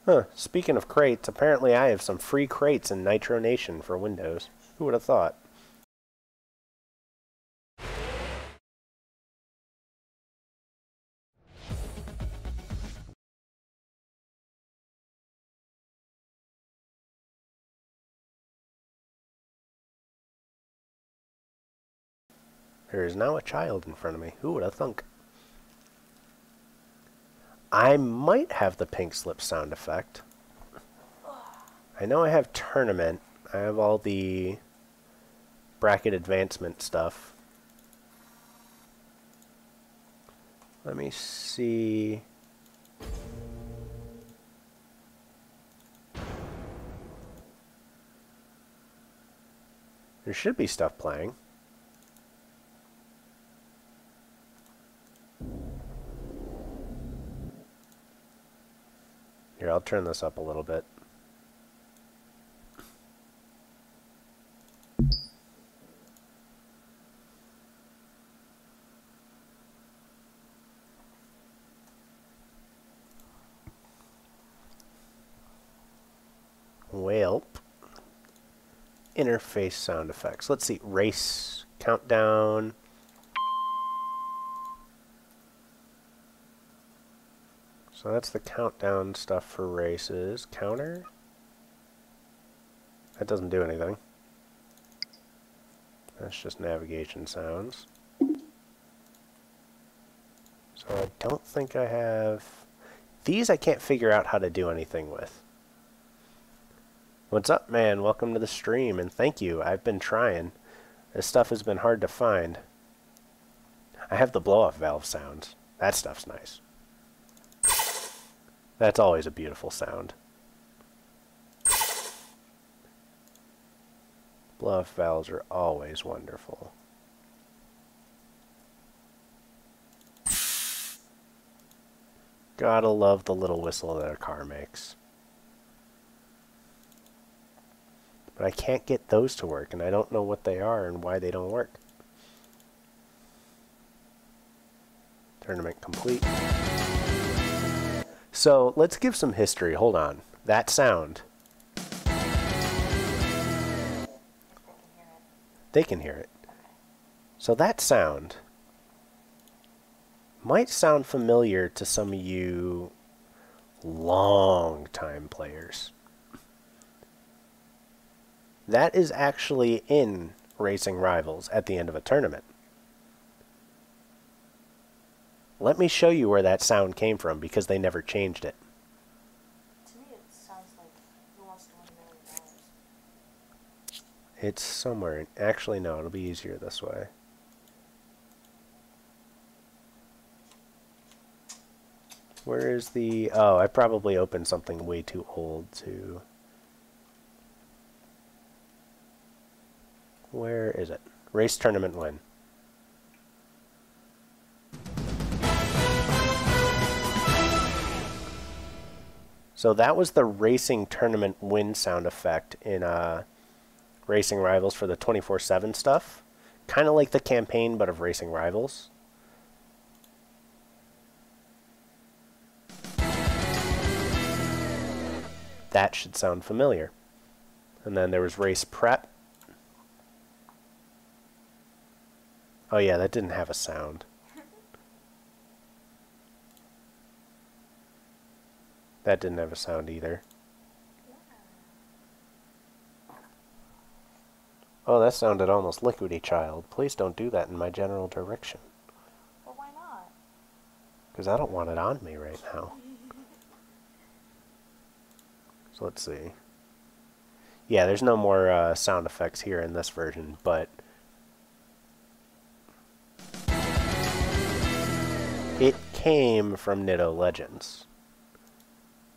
Huh, speaking of crates, apparently I have some free crates in Nitro Nation for Windows. Who would have thought? There is now a child in front of me. Who would have thunk? I might have the pink slip sound effect. I know I have tournament. I have all the bracket advancement stuff. Let me see. There should be stuff playing. Here, I'll turn this up a little bit. Welp. Interface sound effects. Let's see. Race. Countdown. So that's the countdown stuff for races. Counter? That doesn't do anything. That's just navigation sounds. So I don't think I have... These I can't figure out how to do anything with. What's up, man? Welcome to the stream, and thank you. I've been trying. This stuff has been hard to find. I have the blow-off valve sounds. That stuff's nice. That's always a beautiful sound. Blow-off valves are always wonderful. Gotta love the little whistle that a car makes. But I can't get those to work, and I don't know what they are and why they don't work. Tournament complete. So let's give some history. Hold on. That sound. They can hear it. So that sound might sound familiar to some of you long-time players. That is actually in Racing Rivals at the end of a tournament. Let me show you where that sound came from, because they never changed it. To me, it sounds like Who Wants to Win $1 Million. It's somewhere. Actually, no, it'll be easier this way. Where is the... Oh, I probably opened something way too old to... Where is it? Race tournament win. So that was the racing tournament win sound effect in Racing Rivals for the 24/7 stuff. Kind of like the campaign, but of Racing Rivals. That should sound familiar. And then there was Race Prep. Oh yeah, that didn't have a sound. That didn't have a sound either. Oh, that sounded almost liquidy, child. Please don't do that in my general direction. Well, why not? Because I don't want it on me right now. So let's see. Yeah, there's no more sound effects here in this version, but... it came from Nitto Legends.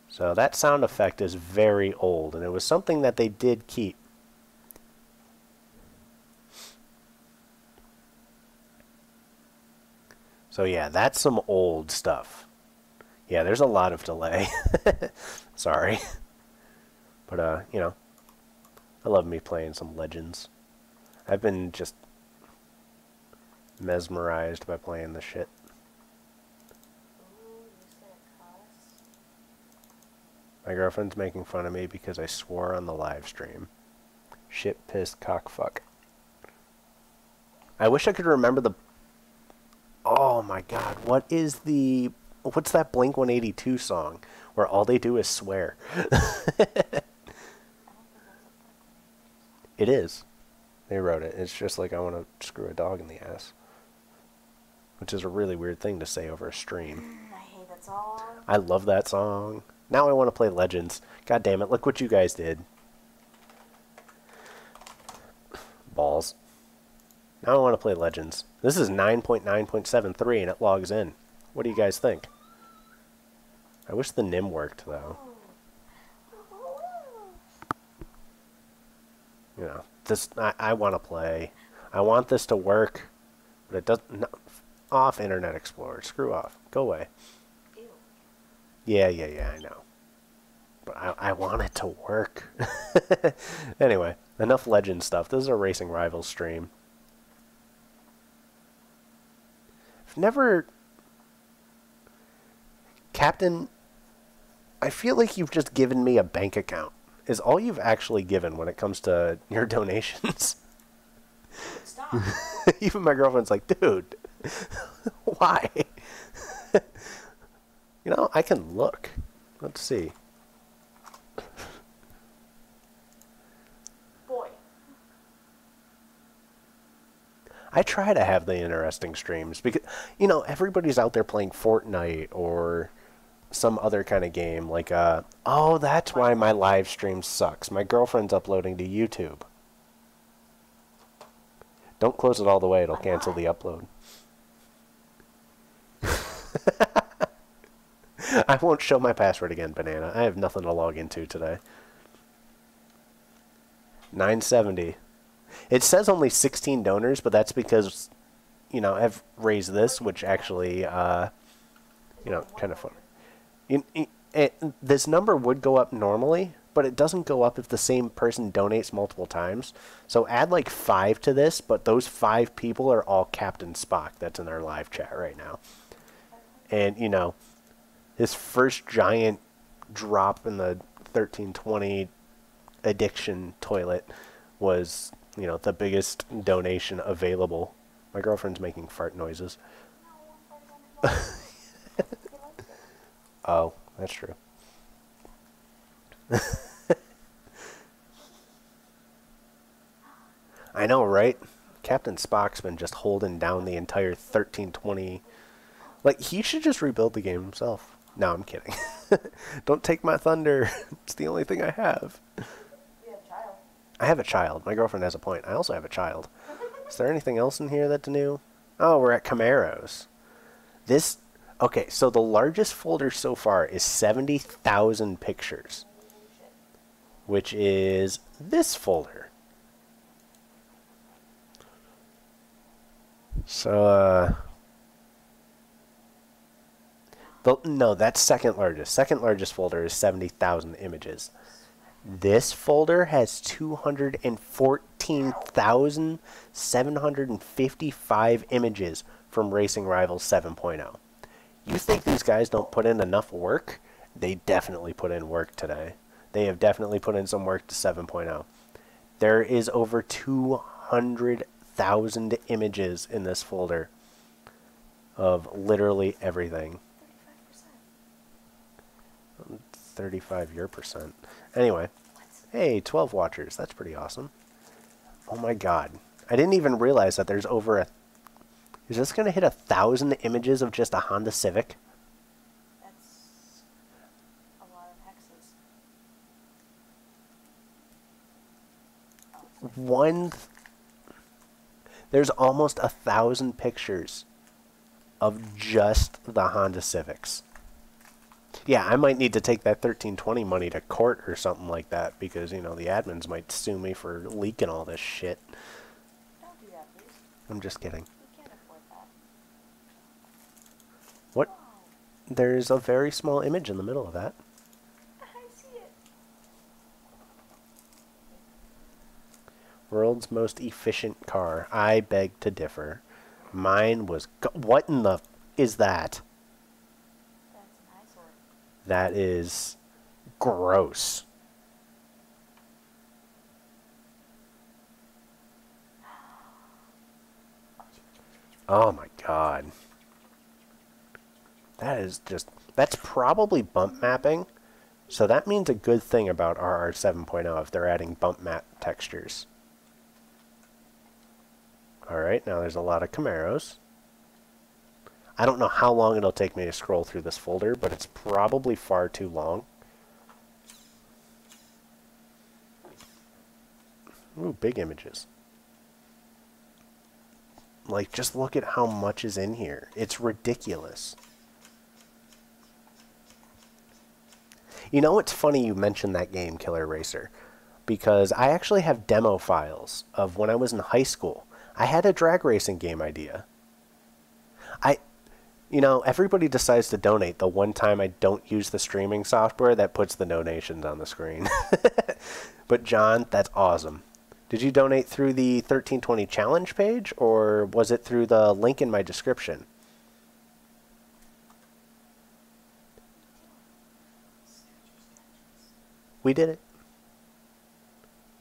So that sound effect is very old, and it was something that they did keep. So yeah, that's some old stuff. Yeah, there's a lot of delay. Sorry. But, you know, I love me playing some Legends. I've been just mesmerized by playing this shit. My girlfriend's making fun of me because I swore on the live stream. Shit pissed cockfuck. I wish I could remember the... Oh my god, what is the... What's that Blink-182 song where all they do is swear? It is. They wrote it. It's just like, I want to screw a dog in the ass. Which is a really weird thing to say over a stream. I hate that song. I love that song. Now I want to play Legends. God damn it, look what you guys did. Balls. Now I want to play Legends. This is 9.9.73 and it logs in. What do you guys think? I wish the NIM worked, though. You know, this, I want to play. I want this to work, but it doesn't. No, off Internet Explorer. Screw off. Go away. Ew. Yeah, I know. But I want it to work. Anyway, enough Legend stuff. This is a Racing Rivals stream. I've never... Captain, I feel like you've just given me a bank account. Is all you've actually given when it comes to your donations. Stop. Even my girlfriend's like, dude, why? You know, I can look. Let's see. Boy. I try to have the interesting streams because, you know, everybody's out there playing Fortnite or some other kind of game. Like, oh, that's why my live stream sucks. My girlfriend's uploading to YouTube. Don't close it all the way. It'll cancel the upload. I won't show my password again, Banana. I have nothing to log into today. 970. It says only 16 donors, but that's because, you know, I've raised this, which actually, you know, kind of fun. This number would go up normally, but it doesn't go up if the same person donates multiple times. So add like 5 to this, but those 5 people are all Captain Spock that's in our live chat right now. And, you know, his first giant drop in the 1320 addiction toilet was, you know, the biggest donation available. My girlfriend's making fart noises. Oh, that's true. I know, right? Captain Spock's been just holding down the entire 1320. Like, he should just rebuild the game himself. No, I'm kidding. Don't take my thunder. It's the only thing I have. You have a child. I have a child. My girlfriend has a point. I also have a child. Is there anything else in here that's new? Oh, we're at Camaros. This... Okay, so the largest folder so far is 70,000 pictures, which is this folder. So, no, that's second largest. Second largest folder is 70,000 images. This folder has 214,755 images from Racing Rivals 7.0. You think these guys don't put in enough work? They definitely put in work today. They have definitely put in some work to 7.0. There is over 200,000 images in this folder of literally everything. 35 your percent. Anyway, hey, 12 watchers. That's pretty awesome. Oh my god. I didn't even realize that there's over a... Is this going to hit 1,000 images of just a Honda Civic? That's a lot of hexes. There's almost 1,000 pictures of just the Honda Civics. Yeah, I might need to take that 1320 money to court or something like that because, you know, the admins might sue me for leaking all this shit. Don't do that, please. I'm just kidding. We can't afford that. What? Wow. There's a very small image in the middle of that. I see it. World's most efficient car. I beg to differ. Mine was... What in the... is that? That's an eyesore. That is gross. Oh my god. That is just... That's probably bump mapping. So that means a good thing about RR 7.0 if they're adding bump map textures. Alright, now there's a lot of Camaros. I don't know how long it'll take me to scroll through this folder, but it's probably far too long. Ooh, big images. Like, just look at how much is in here. It's ridiculous. You know, it's funny you mentioned that game, Killer Racer, because I actually have demo files of when I was in high school. I had a drag racing game idea. You know, everybody decides to donate the one time I don't use the streaming software that puts the donations on the screen. But John, that's awesome. Did you donate through the 1320 challenge page, or was it through the link in my description? We did it.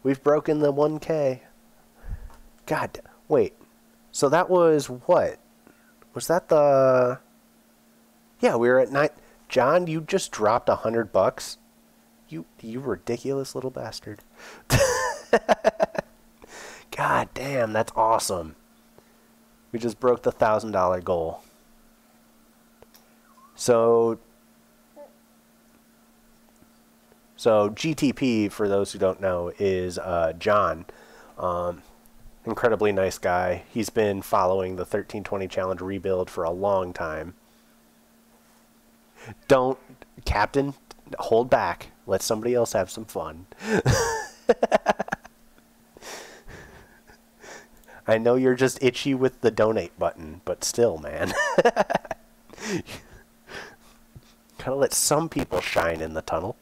We've broken the 1K. God, wait. So that was what? Was that the... Yeah, we were at 9... John, you just dropped $100. You ridiculous little bastard. God damn, that's awesome. We just broke the $1,000 goal. So GTP, for those who don't know, is John. Incredibly nice guy. He's been following the 1320 challenge rebuild for a long time. Don't, Captain, hold back. Let somebody else have some fun. I know you're just itchy with the donate button, but still, man. Gotta let some people shine in the tunnel.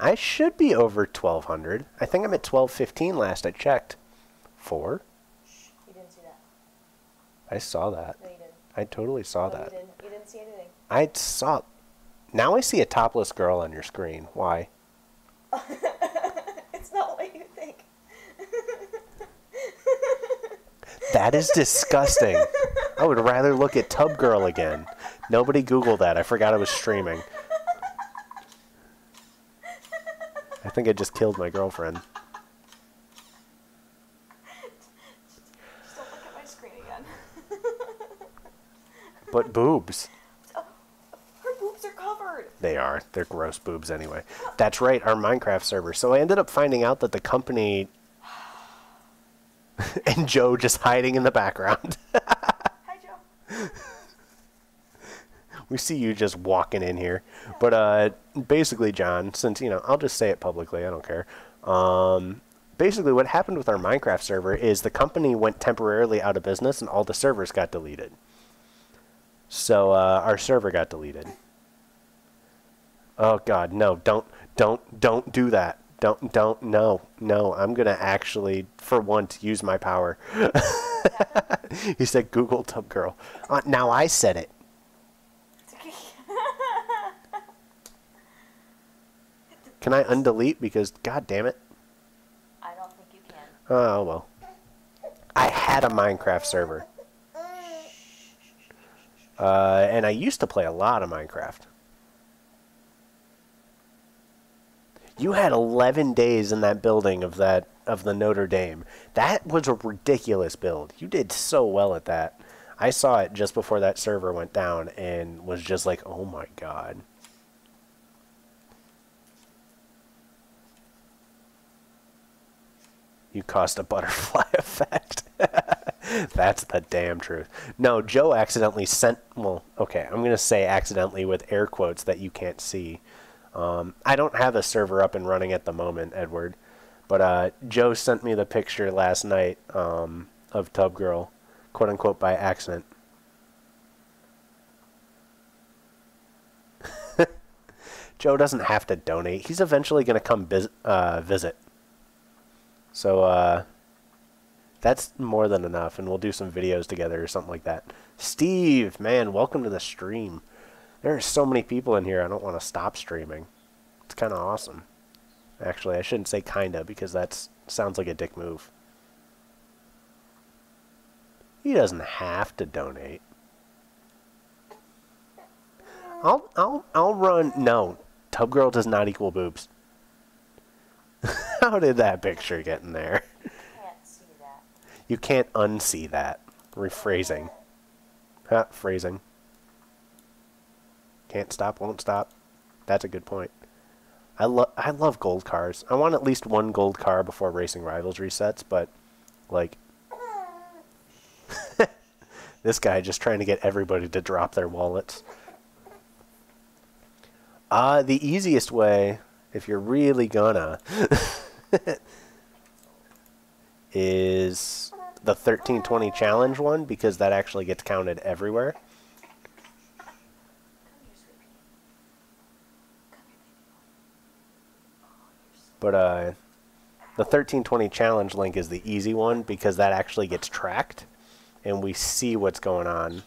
I should be over 1,200. I think I'm at 1,215 last I checked. 4? You didn't see that. I saw that. No, you didn't. I totally saw No, that. You didn't see anything. I saw... Now I see a topless girl on your screen. Why? It's not what you think. That is disgusting. I would rather look at Tub Girl again. Nobody Google that. I forgot I was streaming. I think I just killed my girlfriend. Just don't look at my screen again. But boobs. Her boobs are covered. They are. They're gross boobs anyway. That's right, our Minecraft server. So I ended up finding out that the company... and Joe just hiding in the background. Hi, Joe. We see you just walking in here. But basically, John, since, you know, I'll just say it publicly. I don't care. Basically, what happened with our Minecraft server is the company went temporarily out of business and all the servers got deleted. So our server got deleted. Oh, God, no. Don't do that. No. I'm going to actually, for once, use my power. He said, Google Tub Girl. Now I said it. Can I undelete? Because, God damn it. I don't think you can. Oh, well. I had a Minecraft server. And I used to play a lot of Minecraft. You had 11 days in that building of the Notre Dame. That was a ridiculous build. You did so well at that. I saw it just before that server went down and was just like, oh my God. You caused a butterfly effect. That's the damn truth. No, Joe accidentally sent... Well, okay, I'm going to say accidentally with air quotes that you can't see. I don't have a server up and running at the moment, Edward. But Joe sent me the picture last night of Tub Girl, quote-unquote, by accident. Joe doesn't have to donate. He's eventually going to come visit. So, that's more than enough, and we'll do some videos together or something like that. Steve, man, welcome to the stream. There are so many people in here, I don't want to stop streaming. It's kind of awesome. Actually, I shouldn't say kinda, because that sounds like a dick move. He doesn't have to donate. I'll run... No, Tub Girl does not equal boobs. How did that picture get in there? Can't see that. You can't unsee that. Rephrasing. Ha, phrasing. Can't stop, won't stop. That's a good point. I love gold cars. I want at least one gold car before Racing Rivals resets, but, like... This guy just trying to get everybody to drop their wallets. The easiest way, if you're really gonna, is the 1320 challenge one, because that actually gets counted everywhere. But the 1320 challenge link is the easy one because that actually gets tracked, and we see what's going on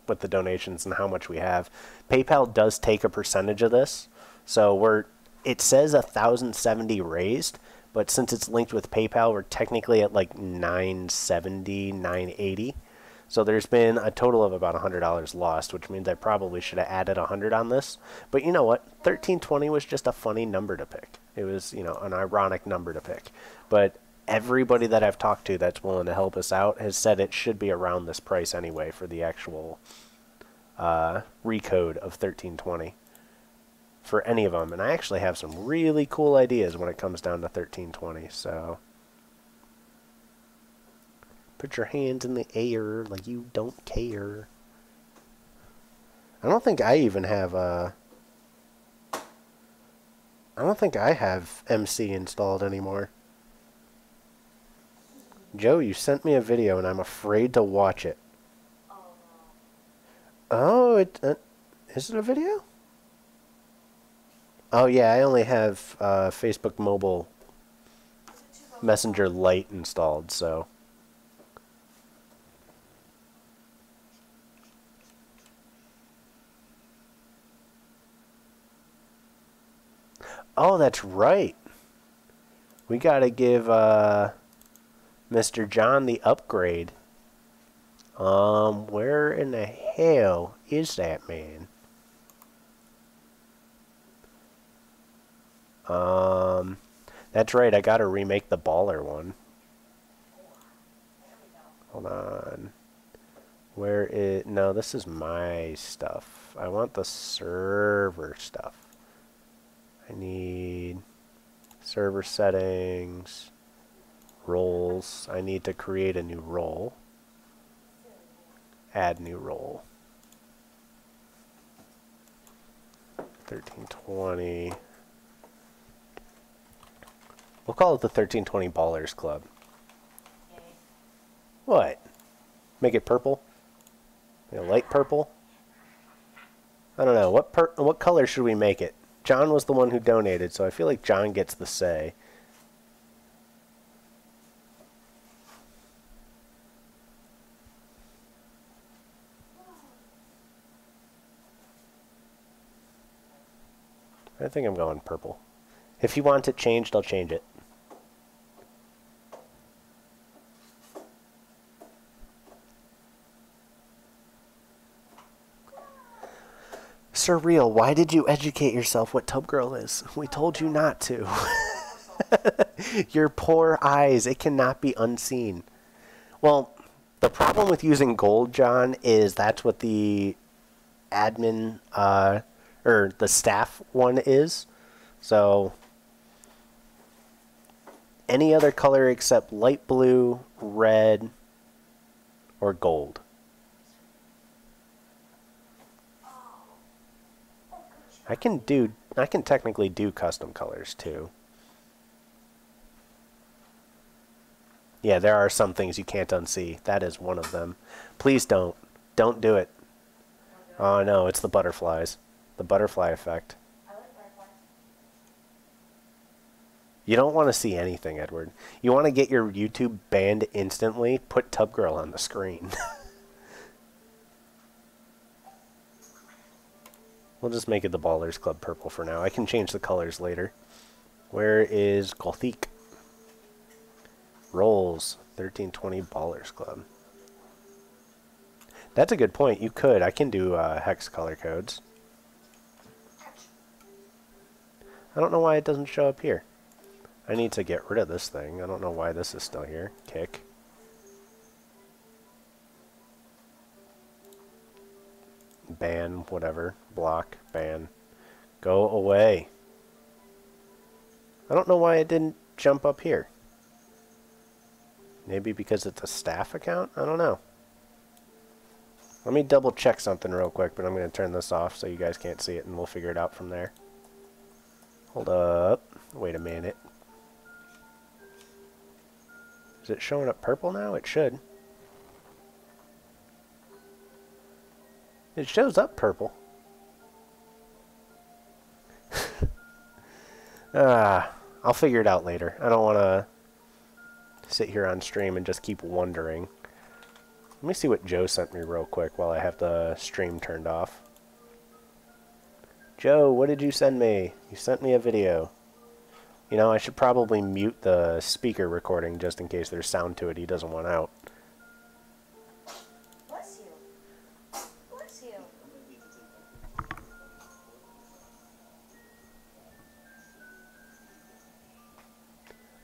with the donations and how much we have. PayPal does take a percentage of this, so it says 1,070 raised, but since it's linked with PayPal, we're technically at like 970, 980. So there's been a total of about $100 lost, which means I probably should have added 100 on this. But you know what? 1320 was just a funny number to pick. It was, you know, an ironic number to pick. But everybody that I've talked to that's willing to help us out has said it should be around this price anyway for the actual recode of 1320 for any of them. And I actually have some really cool ideas when it comes down to 1320. So put your hands in the air like you don't care. I don't think I even have I don't think I have MC installed anymore. Joe, you sent me a video and I'm afraid to watch it. Oh, is it a video? Oh yeah, I only have Facebook Mobile Messenger Lite installed, so. Oh, that's right. We gotta give Mr. John the upgrade. Where in the hell is that man? That's right, I gotta remake the baller one. Hold on. Where is... No, this is my stuff. I want the server stuff. I need server settings, roles. I need to create a new role. Add new role. 1320. We'll call it the 1320 Ballers Club. Okay. What? Make it purple? Like a light purple? I don't know. What color should we make it? John was the one who donated, so I feel like John gets the say. I think I'm going purple. If you want it changed, I'll change it. Surreal, why did you educate yourself what Tub Girl is? We told you not to. Your poor eyes, it cannot be unseen. Well, the problem with using gold, John, is that's what the admin, or the staff one is. So, any other color except light blue, red, or gold. I can technically do custom colors too. Yeah, there are some things you can't unsee. That is one of them. Please don't. Don't do it. Oh no, it's the butterflies. The butterfly effect. I like butterflies. You don't want to see anything, Edward. You want to get your YouTube banned instantly? Put Tub Girl on the screen. We'll just make it the Ballers Club purple for now. I can change the colors later. Where is Gothic? Roles. 1320 Ballers Club. That's a good point. You could. I can do hex color codes. I don't know why it doesn't show up here. I need to get rid of this thing. I don't know why this is still here. Kick. Ban, whatever. Block, ban. Go away. I don't know why it didn't jump up here. Maybe because it's a staff account? I don't know. Let me double check something real quick, but I'm going to turn this off so you guys can't see it, and we'll figure it out from there. Hold up. Wait a minute. Is it showing up purple now? It should. It shows up purple. I'll figure it out later. I don't want to sit here on stream and just keep wondering. Let me see what Joe sent me real quick while I have the stream turned off. Joe, what did you send me? You sent me a video. You know, I should probably mute the speaker recording just in case there's sound to it he doesn't want out. Bless you. Bless you.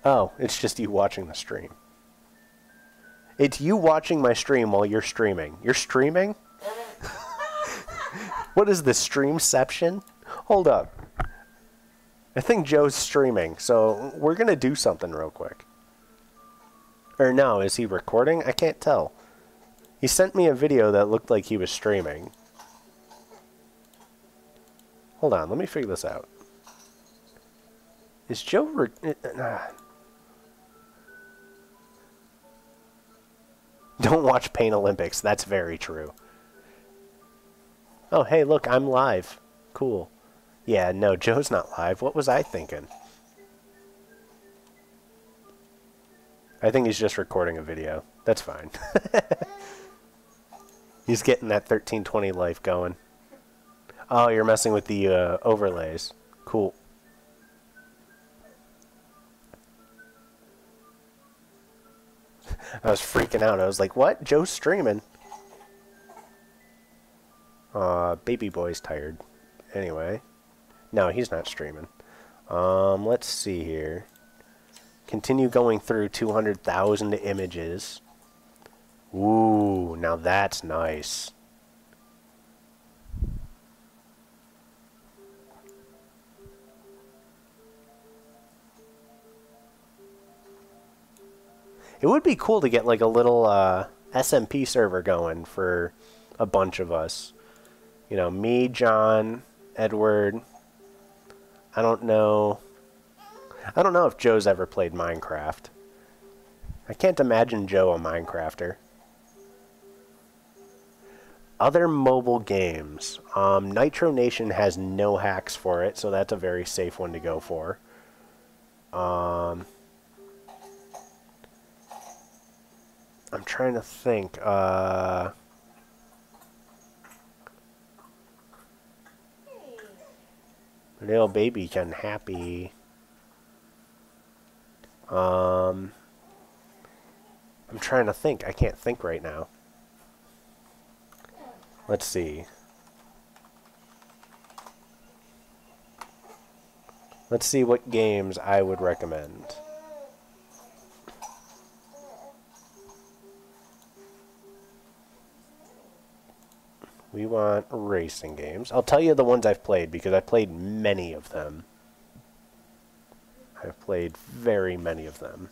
Oh, it's just you watching the stream. It's you watching my stream while you're streaming. You're streaming? What is this, streamception? Hold up. I think Joe's streaming, so we're going to do something real quick. Or no, is he recording? I can't tell. He sent me a video that looked like he was streaming. Hold on, let me figure this out. Is Joe... Don't watch Pain Olympics. That's very true. Oh, hey, look, I'm live. Cool. Yeah, no, Joe's not live. What was I thinking? I think he's just recording a video. That's fine. He's getting that 1320 life going. Oh, you're messing with the overlays. Cool. I was freaking out. I was like, what? Joe's streaming. Baby boy's tired. Anyway. No, he's not streaming. Let's see here. Continue going through 200,000 images. Ooh, now that's nice. It would be cool to get like a little SMP server going for a bunch of us. You know, me, John, Edward. I don't know if Joe's ever played Minecraft. I can't imagine Joe a Minecrafter. Other mobile games. Nitro Nation has no hacks for it, so that's a very safe one to go for. I'm trying to think. Little baby can happy. I'm trying to think. I can't think right now. Let's see. Let's see what games I would recommend. We want racing games. I'll tell you the ones I've played because I've played many of them. I've played very many of them.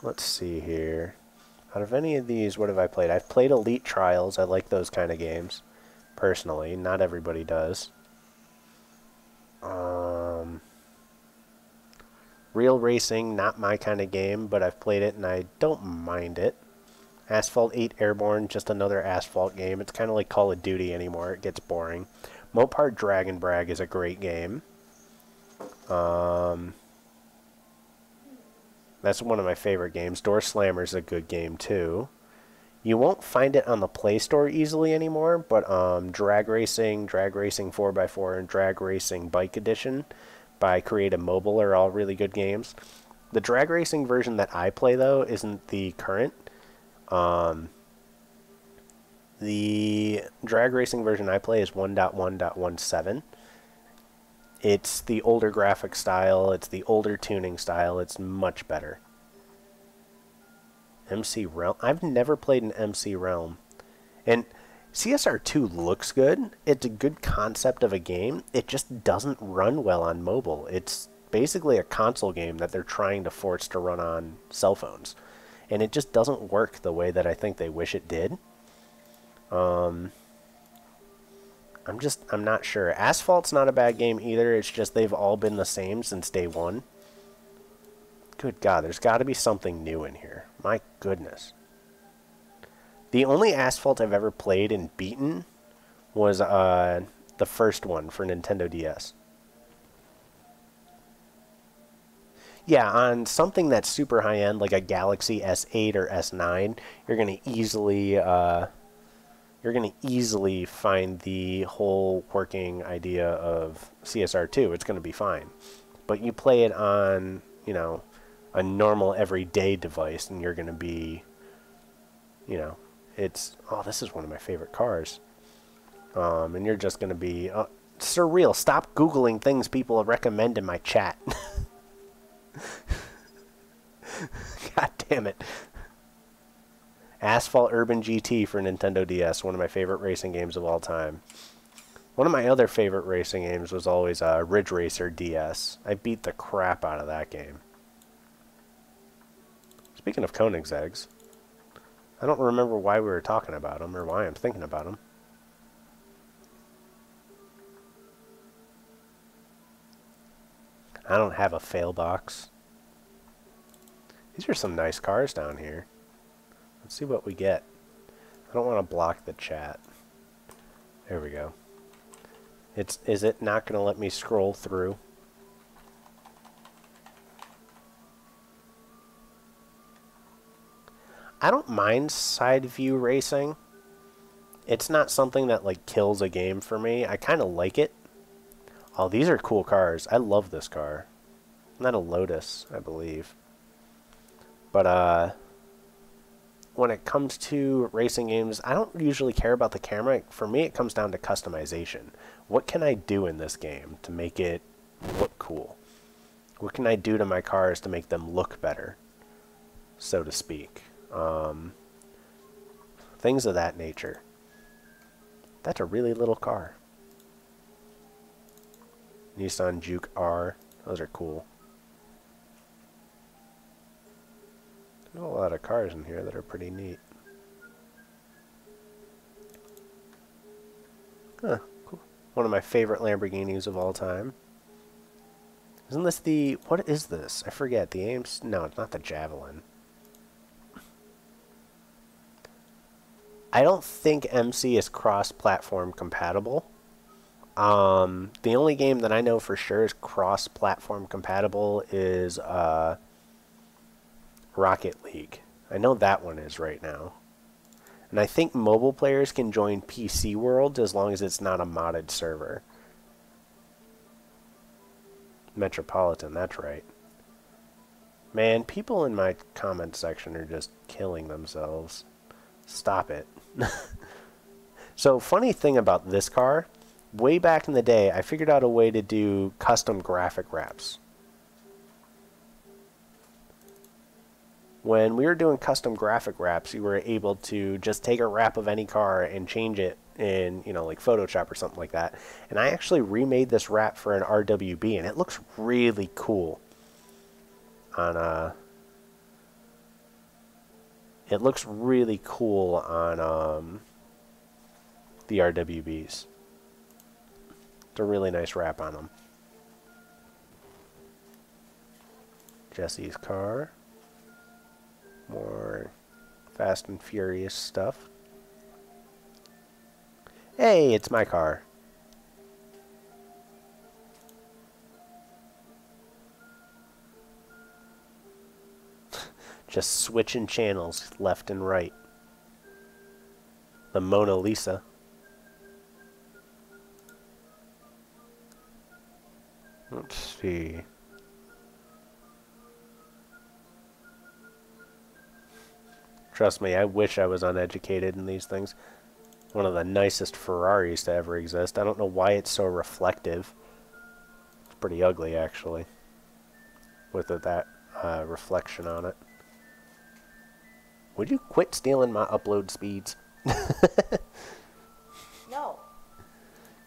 Let's see here. Out of any of these, what have I played? I've played Elite Trials. I like those kind of games. Personally, not everybody does. Real Racing, not my kind of game, but I've played it and I don't mind it. Asphalt 8 Airborne, just another Asphalt game. It's kind of like Call of Duty anymore. It gets boring. Mopar Dragon Brag is a great game. That's one of my favorite games. Door Slammer is a good game too. You won't find it on the Play Store easily anymore, but Drag Racing 4x4, and Drag Racing Bike Edition by Creative Mobile are all really good games. The drag racing version that I play, though, isn't the current. The drag racing version I play is 1.1.17. It's the older graphic style. It's the older tuning style. It's much better. MC Realm. I've never played an MC Realm. And CSR2 looks good. It's a good concept of a game. It just doesn't run well on mobile. It's basically a console game that they're trying to force to run on cell phones. And it just doesn't work the way that I think they wish it did. I'm not sure. Asphalt's not a bad game either. It's just they've all been the same since day one. Good God, there's got to be something new in here. My goodness. The only Asphalt I've ever played and beaten was the first one for Nintendo DS. Yeah, on something that's super high-end, like a Galaxy S8 or S9, you're going to easily find the whole working idea of CSR2. It's going to be fine. But you play it on, you know, a normal everyday device, and you're going to be, you know, it's, oh, this is one of my favorite cars. And you're just going to be, surreal. Stop Googling things people recommend in my chat. God damn it. Asphalt Urban GT for Nintendo DS, one of my favorite racing games of all time. One of my other favorite racing games was always Ridge Racer DS. I beat the crap out of that game. Speaking of Koenigsegg's, I don't remember why we were talking about them or why I'm thinking about them. I don't have a fail box. These are some nice cars down here. Let's see what we get. I don't want to block the chat. There we go. Is it not going to let me scroll through? I don't mind side view racing. It's not something that like kills a game for me. I kind of like it. Oh, these are cool cars. I love this car. Isn't that a Lotus, I believe? But when it comes to racing games, I don't usually care about the camera. For me, it comes down to customization. What can I do in this game to make it look cool? What can I do to my cars to make them look better, so to speak? Things of that nature. That's a really little car. Nissan Juke R. Those are cool. There's a lot of cars in here that are pretty neat. Huh, cool. One of my favorite Lamborghinis of all time. Isn't this the... What is this? I forget. The Ames... No, it's not the Javelin. I don't think MC is cross-platform compatible. The only game that I know for sure is cross-platform compatible is Rocket League. I know that one is right now. And I think mobile players can join PC World as long as it's not a modded server. Metropolitan, that's right. Man, people in my comment section are just killing themselves. Stop it. So, funny thing about this car, way back in the day, I figured out a way to do custom graphic wraps. When we were doing custom graphic wraps, you were able to just take a wrap of any car and change it in, you know, like Photoshop or something like that. And I actually remade this wrap for an RWB, and it looks really cool on it looks really cool on the RWBs. It's a really nice wrap on them. Jesse's car. More Fast and Furious stuff. Hey, it's my car. Just switching channels left and right. The Mona Lisa. Let's see. Trust me, I wish I was uneducated in these things. One of the nicest Ferraris to ever exist. I don't know why it's so reflective. It's pretty ugly, actually, with that reflection on it. Would you quit stealing my upload speeds? No.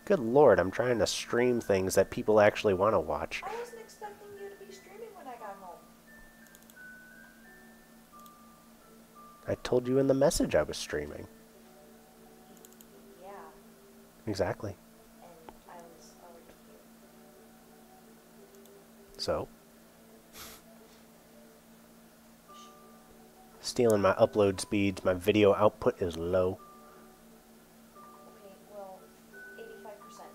Good lord, I'm trying to stream things that people actually want to watch. I wasn't expecting you to be streaming when I got home. I told you in the message I was streaming. Yeah. Exactly. And I was already here. So? Stealing my upload speeds, my video output is low. Okay, well, 85%,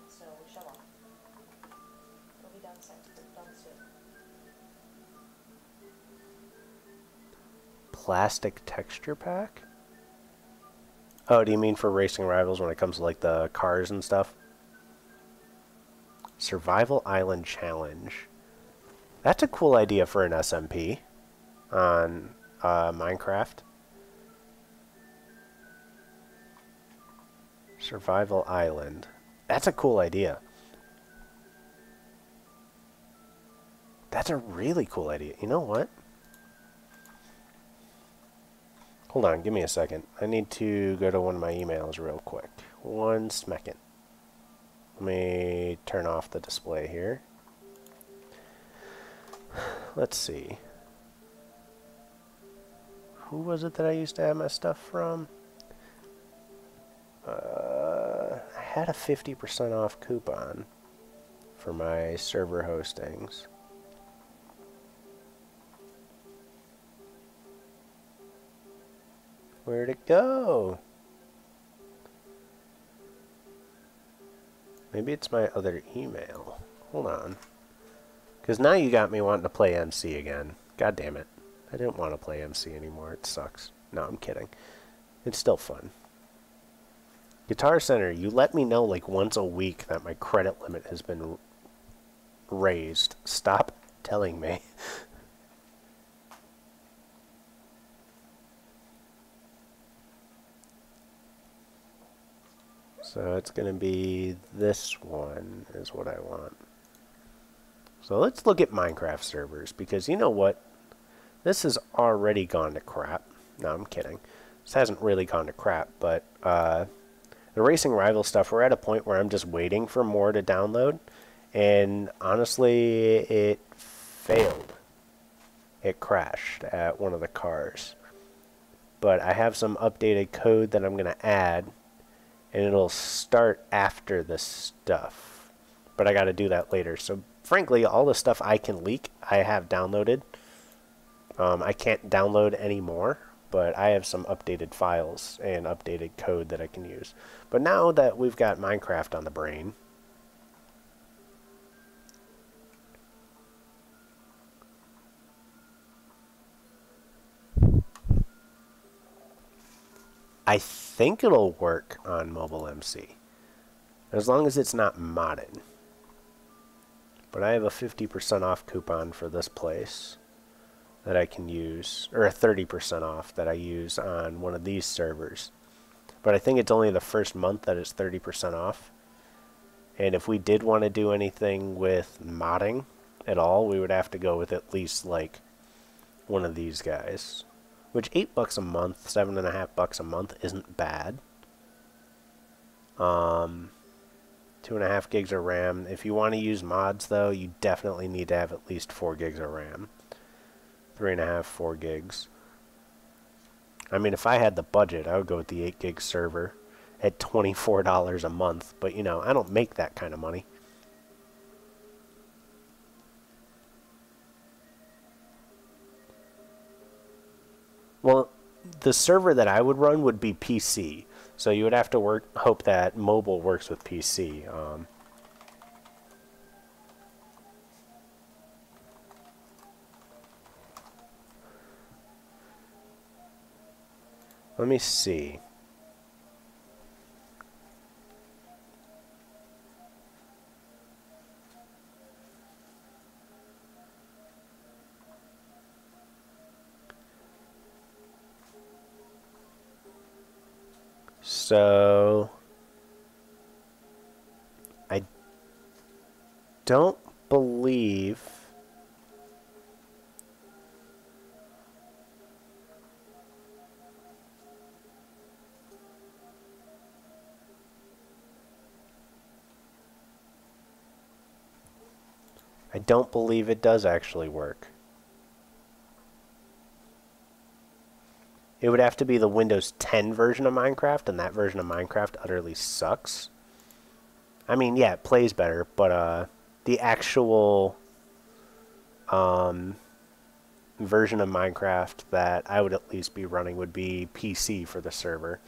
so show off. It'll be done soon. Plastic texture pack? Oh, do you mean for racing rivals when it comes to like the cars and stuff? Survival Island Challenge. That's a cool idea for an SMP on Minecraft. Survival Island. That's a cool idea. That's a really cool idea. You know what? Hold on, give me a second. I need to go to one of my emails real quick. 1 second. Let me turn off the display here. Let's see. Who was it that I used to have my stuff from? I had a 50% off coupon for my server hostings. Where'd it go? Maybe it's my other email. Hold on. Because now you got me wanting to play MC again. God damn it. I didn't want to play MC anymore. It sucks. No, I'm kidding. It's still fun. Guitar Center, you let me know like once a week that my credit limit has been raised. Stop telling me. So it's going to be this one is what I want. So let's look at Minecraft servers, because you know what? This has already gone to crap. No, I'm kidding. This hasn't really gone to crap, but the Racing Rival stuff, we're at a point where I'm just waiting for more to download, and honestly, it failed. It crashed at one of the cars. But I have some updated code that I'm going to add, and it'll start after this stuff. But I got to do that later. So frankly, all the stuff I can leak, I have downloaded. I can't download anymore, but I have some updated files and updated code that I can use. But now that we've got Minecraft on the brain, I think it'll work on Mobile MC, as long as it's not modded. But I have a 50% off coupon for this place that I can use, or a 30% off that I use on one of these servers. But I think it's only the first month that it's 30% off. And if we did want to do anything with modding at all, we would have to go with at least like one of these guys. Which $8 a month, $7.50 a month isn't bad. 2.5 gigs of RAM. If you want to use mods though, you definitely need to have at least 4 gigs of RAM. 3.5, 4 gigs. I mean, if I had the budget, I would go with the 8 gig server at $24 a month. But you know, I don't make that kind of money. Well, the server that I would run would be PC. So you would have to hope that mobile works with PC. Let me see. So I don't believe it does actually work. It would have to be the Windows 10 version of Minecraft, and that version of Minecraft utterly sucks. I mean, yeah, it plays better, but the actual version of Minecraft that I would at least be running would be PC for the server,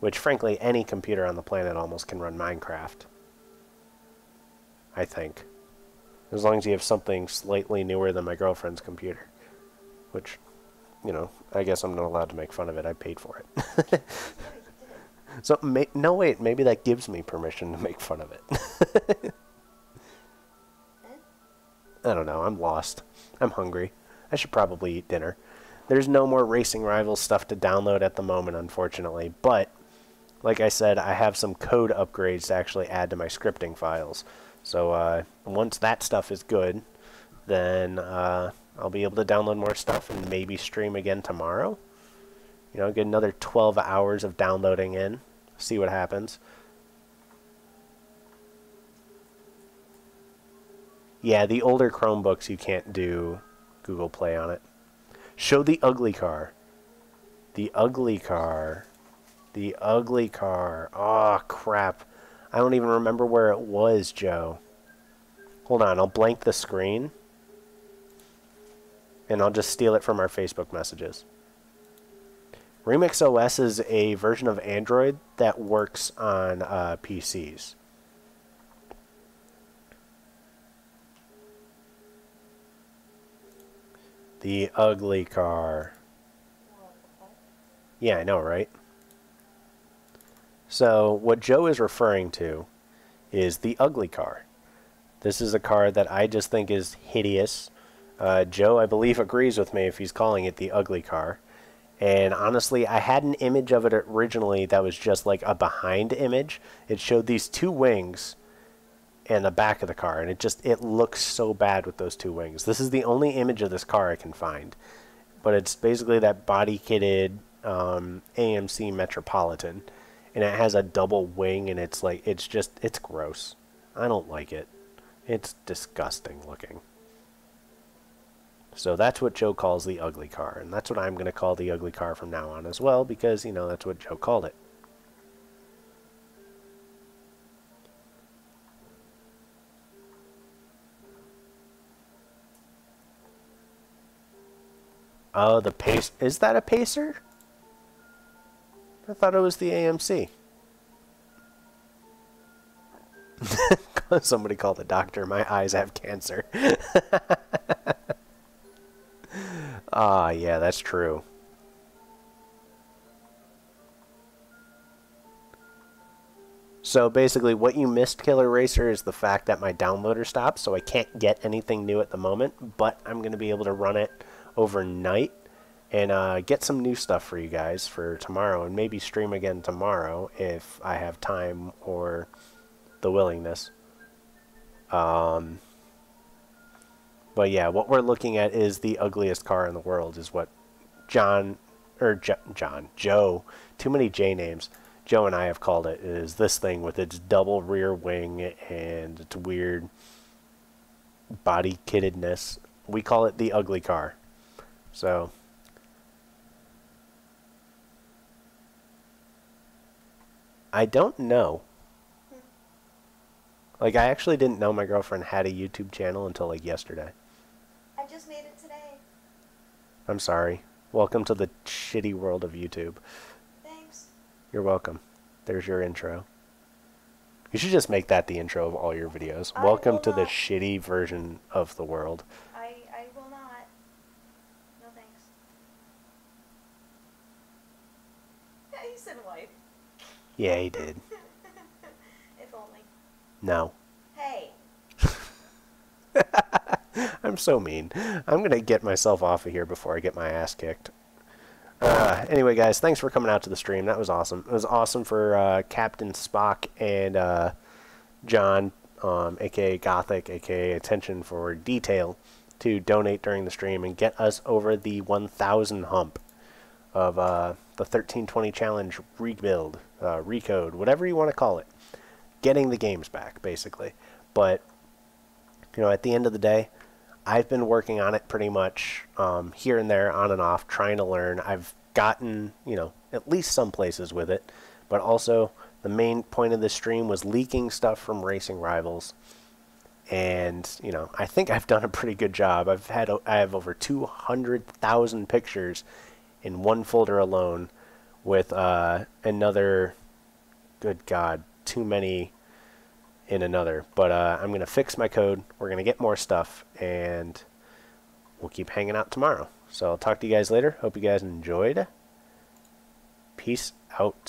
which frankly any computer on the planet almost can run Minecraft, I think. As long as you have something slightly newer than my girlfriend's computer, which, you know, I guess I'm not allowed to make fun of it. I paid for it. So, no, wait, maybe that gives me permission to make fun of it. I don't know, I'm lost. I'm hungry. I should probably eat dinner. There's no more Racing Rivals stuff to download at the moment, unfortunately, but like I said, I have some code upgrades to actually add to my scripting files. So once that stuff is good, then I'll be able to download more stuff and maybe stream again tomorrow. You know, get another 12 hours of downloading in, see what happens. Yeah, the older Chromebooks, you can't do Google Play on it. Show the ugly car. The ugly car. The ugly car. Oh, crap. I don't even remember where it was, Joe. Hold on, I'll blank the screen. And I'll just steal it from our Facebook messages. Remix OS is a version of Android that works on PCs. The ugly car. Yeah, I know, right? So, what Joe is referring to is the ugly car. This is a car that I just think is hideous. Joe, I believe, agrees with me if he's calling it the ugly car. And honestly, I had an image of it originally that was just like a behind image. It showed these two wings and the back of the car, and it looks so bad with those two wings. This is the only image of this car I can find, but it's basically that body kitted AMC Metropolitan, and it has a double wing, and it's gross. I don't like it. It's disgusting looking. So that's what Joe calls the ugly car, and that's what I'm going to call the ugly car from now on as well, because, you know, that's what Joe called it. Oh, the Pace. Is that a Pacer? I thought it was the AMC. Somebody called the doctor. My eyes have cancer. Ah, yeah, that's true. So basically what you missed, Killer Racer, is the fact that my downloader stopped, so I can't get anything new at the moment, but I'm going to be able to run it overnight and get some new stuff for you guys for tomorrow, and maybe stream again tomorrow if I have time or the willingness. But yeah, what we're looking at is the ugliest car in the world, is what Joe, too many J names, Joe and I have called it, is this thing with its double rear wing and its weird body kittedness. We call it the ugly car. So I don't know. Like, I actually didn't know my girlfriend had a YouTube channel until, like, yesterday. I just made it today. I'm sorry. Welcome to the shitty world of YouTube. Thanks. You're welcome. There's your intro. You should just make that the intro of all your videos. Welcome to the shitty version of the world. I will not. No thanks. Yeah, he said wife. Yeah, he did. If only. No. Hey. I'm so mean. I'm going to get myself off of here before I get my ass kicked. Anyway, guys, thanks for coming out to the stream. That was awesome. It was awesome for Captain Spock and John, aka Gothic, aka Attention for Detail, to donate during the stream and get us over the 1,000 hump of the 1320 challenge rebuild, recode, whatever you want to call it. Getting the games back, basically. But, you know, at the end of the day, I've been working on it pretty much here and there, on and off, trying to learn. I've gotten, you know, at least some places with it. But also, the main point of this stream was leaking stuff from Racing Rivals. And, you know, I think I've done a pretty good job. I have over 200,000 pictures in one folder alone, with another, good God, too many in another. But I'm going to fix my code. We're going to get more stuff, and we'll keep hanging out tomorrow. So I'll talk to you guys later. Hope you guys enjoyed. Peace out.